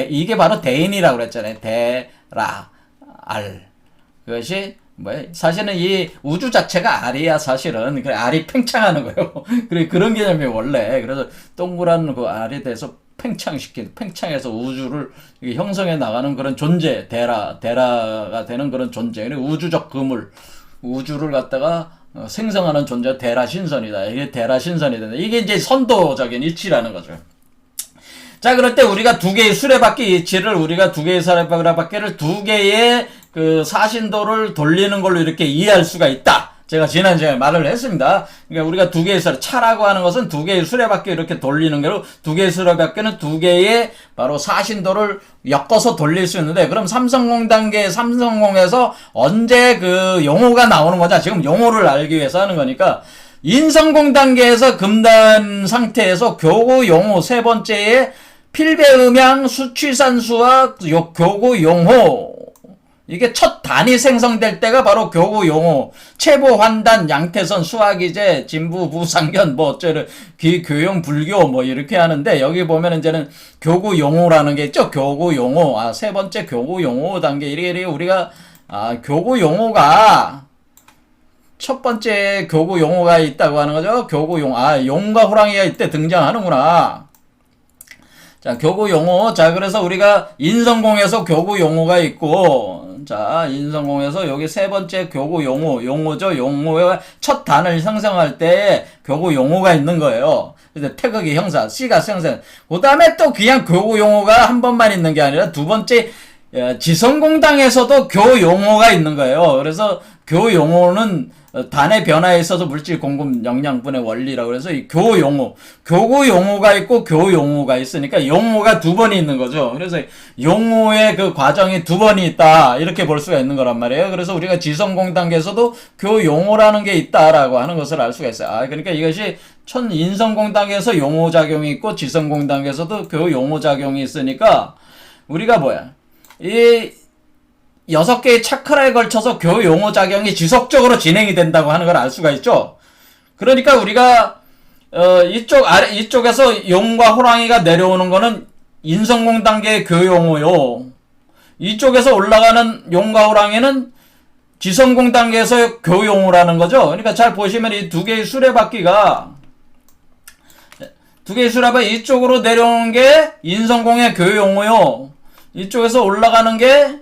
A: 이게 바로 대인이라고 그랬잖아요. 알. 그것이 사실은 이 우주 자체가 알이야, 사실은. 알이 팽창하는 거예요. 그런 개념이 원래. 그래서 동그란 그 알에 대해서 팽창해서 우주를 형성해 나가는 그런 존재, 대라가 되는 그런 존재. 우주적 그물, 우주를 갖다가 생성하는 존재가 대라신선이다. 이게 대라신선이 된다. 이게 이제 선도적인 이치라는 거죠. 자, 그럴 때 우리가 두 개의 수레바퀴 이치를 우리가 두 개의 수레바퀴를 두 개의 사신도를 돌리는 걸로 이렇게 이해할 수가 있다. 제가 지난주에 말을 했습니다. 그러니까 우리가 두 개의 차라고 하는 것은 두 개의 수레바퀴 이렇게 돌리는 거로 두 개의 수레바퀴는 두 개의 바로 사신도를 엮어서 돌릴 수 있는데 그럼 삼성공에서 언제 용어가 나오는 거냐? 지금 용어를 알기 위해서 하는 거니까 인성공 단계에서 금단 상태에서 교구 용호 세 번째에 필배음양 수취산수와 교구 용호 이게 첫 단이 생성될 때가 바로 교구 용호 체보 환단 양태선 수화기제 진부 부상견 어쩌는 교용 불교 이렇게 하는데 여기 보면 이제는 교구 용호라는 게 있죠. 교구 용호 세 번째 교구 용호 단계 이렇게 우리가 교구 용호가 첫 번째 교구 용어가 있다고 하는 거죠. 교구 용어. 용과 호랑이가 이때 등장하는구나. 자, 교구 용어. 자, 그래서 우리가 인성공에서 교구 용어가 있고, 자, 인성공에서 여기 세 번째 교구 용어죠. 용어의 첫 단을 형성할 때 교구 용어가 있는 거예요. 그래서 태극의 형사, C가 형성. 그 다음에 또 그냥 교구 용어가 한 번만 있는 게 아니라 두 번째, 지성공당에서도 교 용어가 있는 거예요. 그래서 교 용어는 단의 변화에 있어서 물질 공급 영양분의 원리라고 그래서 이 교용호, 교구 용호가 있고 교용호가 있으니까 용호가 두 번이 있는 거죠. 그래서 용호의 그 과정이 두 번이 있다 이렇게 볼 수가 있는 거란 말이에요. 그래서 우리가 지성공 단계에서도 교용호라는 게 있다라고 하는 것을 알 수가 있어요. 그러니까 이것이 인성공 단계에서 용호 작용이 있고 지성공 단계에서도 교용호 작용이 있으니까 우리가 뭐야 이 6개의 차크라에 걸쳐서 교용호 작용이 지속적으로 진행이 된다고 하는 걸 알 수가 있죠. 그러니까 우리가 이쪽에서 용과 호랑이가 내려오는 거는 인성공 단계의 교용호요. 이쪽에서 올라가는 용과 호랑이는 지성공 단계에서 교용호라는 거죠. 그러니까 잘 보시면 이 두 개의 수레바퀴가 이쪽으로 내려오는 게 인성공의 교용호요. 이쪽에서 올라가는 게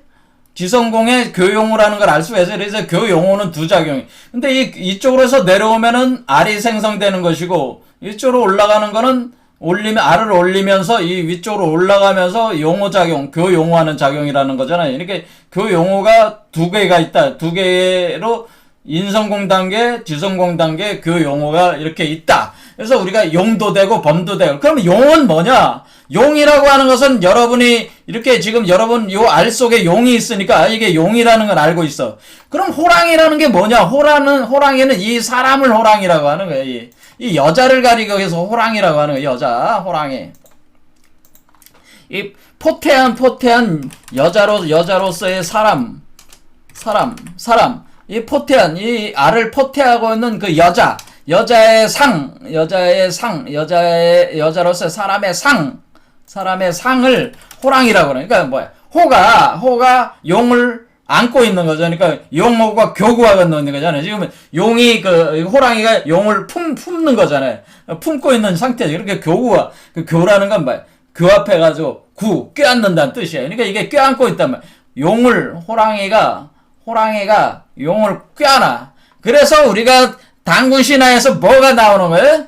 A: 지성공의 교용호라는 걸 알 수가 있어요. 그래서 교용호는 두 작용이. 근데 이쪽으로 해서 내려오면은 R이 생성되는 것이고, 이쪽으로 올라가는 거는 R을 올리면서 이 위쪽으로 올라가면서 용호작용, 교용호하는 작용이라는 거잖아요. 이렇게 교용호가 두 개가 있다. 두 개로 인성공 단계, 지성공 단계, 교용호가 이렇게 있다. 그래서 우리가 용도 되고 범도 되고. 그럼 용은 뭐냐? 용이라고 하는 것은 여러분이 이렇게 지금 여러분 요 알 속에 용이 있으니까 이게 용이라는 걸 알고 있어. 그럼 호랑이라는 게 뭐냐? 호랑이는 이 사람을 호랑이라고 하는 거예요. 이 여자를 가리기 위해서 호랑이라고 하는 거예요. 여자, 호랑이. 이 포태한 여자로서의 사람. 이 포태한, 이 알을 포태하고 있는 그 여자로서의 사람의 상을 호랑이라고 그래. 그러니까 뭐야? 호가 용을 안고 있는 거죠. 그러니까 용호가 교구하고 있는 거잖아요. 지금 용이 호랑이가 용을 품는 거잖아요. 품고 있는 상태죠. 그렇게 교구가, 교라는 건 뭐야? 교합해가지고 껴안는다는 뜻이에요. 그러니까 이게 껴안고 있단 말이야. 호랑이가 용을 껴안아. 그래서 우리가 단군 신화에서 뭐가 나오는 거예요?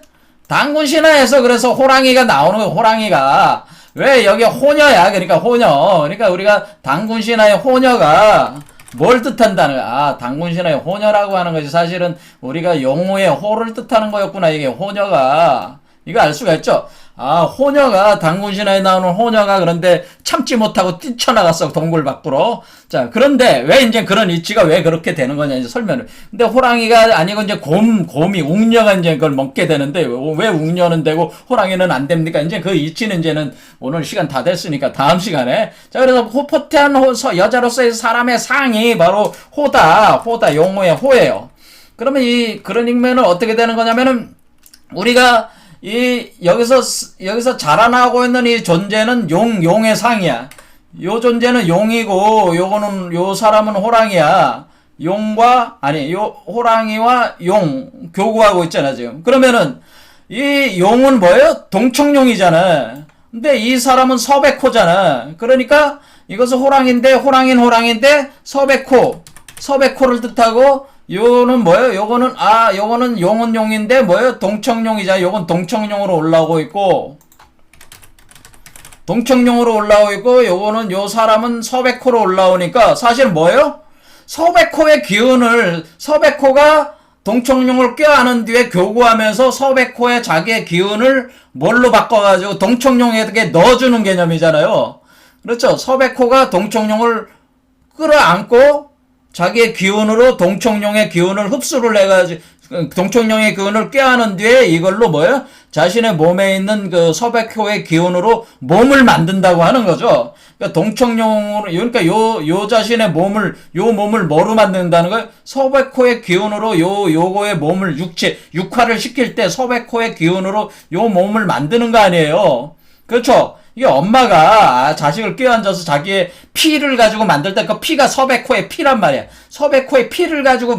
A: 단군 신화에서 그래서 호랑이가 나오는 거예요. 호랑이가. 왜 여기 호녀야? 그러니까 호녀. 그러니까 우리가 단군 신화의 호녀가 뭘 뜻한다는 거야? 단군 신화의 호녀라고 하는 것이 사실은 우리가 용호의 호를 뜻하는 거였구나. 이게 호녀가. 이거 알 수가 있죠? 호녀가, 단군 신화에 나오는 호녀가 그런데 참지 못하고 뛰쳐나갔어, 동굴 밖으로. 자, 그런데 왜 이제 그런 이치가 왜 그렇게 되는 거냐, 이제 설명을. 근데 호랑이가 아니고 이제 곰이, 웅녀가 이제 그걸 먹게 되는데, 왜 웅녀는 되고 호랑이는 안 됩니까? 이제 그 이치는 이제는 오늘 시간 다 됐으니까 다음 시간에. 자, 그래서 포태한 여자로서의 사람의 상이 바로 호다, 용호의 호예요. 그러면 그런 측면은 어떻게 되는 거냐면은, 우리가 여기서 자라나고 있는 이 존재는 용의 상이야. 요 존재는 용이고, 요 사람은 호랑이야. 호랑이와 용, 교구하고 있잖아, 지금. 그러면은, 이 용은 뭐예요? 동청용이잖아. 근데 이 사람은 서백호잖아. 그러니까, 이것은 호랑인데, 서백호를 뜻하고, 요는 뭐예요? 요거는 용은 용인데 뭐예요? 동청용이잖아. 요건 동청용으로 올라오고 있고, 요거는 요 사람은 서백호로 올라오니까 사실 뭐예요? 서백호가 동청용을 껴안은 뒤에 교구하면서 서백호의 자기의 기운을 뭘로 바꿔가지고 동청용에게 넣어주는 개념이잖아요. 그렇죠? 서백호가 동청용을 끌어안고 자기의 기운으로 동청룡의 기운을 흡수를 해가지고, 동청룡의 기운을 껴안은 뒤에 이걸로 뭐예요? 자신의 몸에 있는 그 서백호의 기운으로 몸을 만든다고 하는 거죠. 그러니까 그러니까 요 자신의 몸을 뭐로 만든다는 거예요? 서백호의 기운으로 요거의 몸을 육화를 시킬 때 서백호의 기운으로 요 몸을 만드는 거 아니에요? 그렇죠? 이게 엄마가 자식을 껴안아서 자기의 피를 가지고 만들 때 그 피가 서백호의 피란 말이야. 서백호의 피를 가지고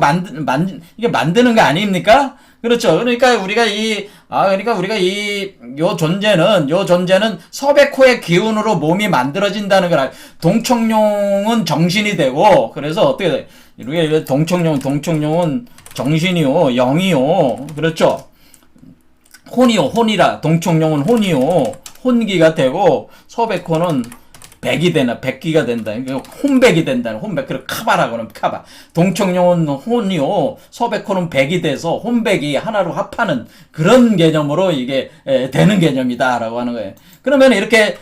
A: 이게 만드는 거 아닙니까? 그렇죠. 그러니까 우리가 요 존재는 서백호의 기운으로 몸이 만들어진다는 걸 동청룡은 정신이 되고, 그래서 어떻게 돼? 이게 동청룡은 정신이요, 영이요. 그렇죠. 혼이라. 동청룡은 혼이요. 혼기가 되고, 서백호는 백이 되나 백기가 된다. 혼백이 된다는 혼백. 그리고 카바라고는 카바. 동청룡은 혼이요. 서백호는 백이 돼서 혼백이 하나로 합하는 그런 개념으로 이게 되는 개념이다라고 하는 거예요. 그러면 이렇게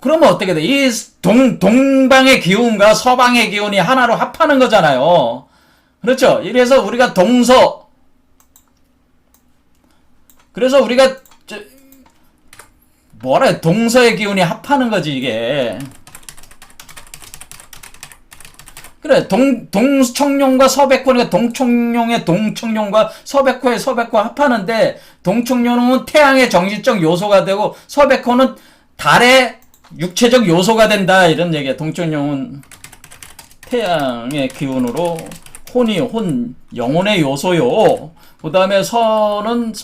A: 그러면 어떻게 돼? 이 동방의 기운과 서방의 기운이 하나로 합하는 거잖아요. 그렇죠? 이래서 우리가 그래서 우리가 동서의 기운이 합하는 거지, 이게. 그래, 동청룡과 서백호니까 동청룡의 동청룡과 서백호의 서백호 합하는데, 동청룡은 태양의 정신적 요소가 되고, 서백호는 달의 육체적 요소가 된다, 이런 얘기야. 동청룡은 태양의 기운으로, 영혼의 요소요. 그 다음에 서백호는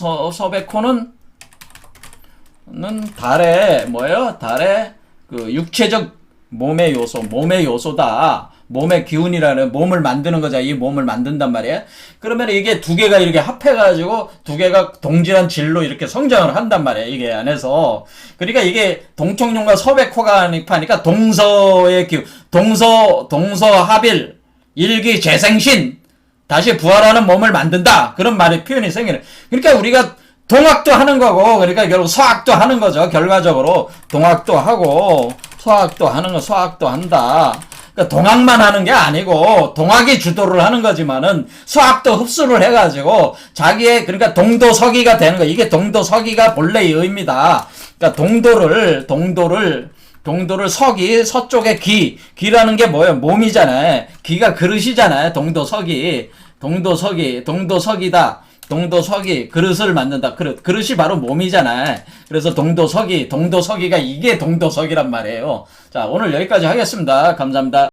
A: 달의 달의 그 육체적 몸의 요소다. 몸의 기운이라는 몸을 만드는 거자. 이 몸을 만든단 말이야. 그러면 이게 두 개가 이렇게 합해가지고 두 개가 동질한 질로 이렇게 성장을 한단 말이야. 이게 안에서. 그러니까 이게 동청룡과 서백호가 하니까 동서의 기운, 동서합일, 일기재생신, 다시 부활하는 몸을 만든다. 그런 말의 표현이 생기는. 그러니까 우리가 동학도 하는 거고, 그러니까 결국 서학도 하는 거죠. 결과적으로 동학도 하고 서학도 한다. 그러니까 동학만 하는 게 아니고 동학이 주도를 하는 거지만은 서학도 흡수를 해가지고 자기의 그러니까 동도서기가 되는 거. 이게 동도서기가 본래의 의미다. 그러니까 동도를 서쪽의 기라는 게 뭐예요? 몸이잖아요. 기가 그릇이잖아요. 동도서기다. 동도서기, 그릇을 만든다. 그릇이 바로 몸이잖아요. 그래서 동도서기가 이게 동도서기란 말이에요. 자, 오늘 여기까지 하겠습니다. 감사합니다.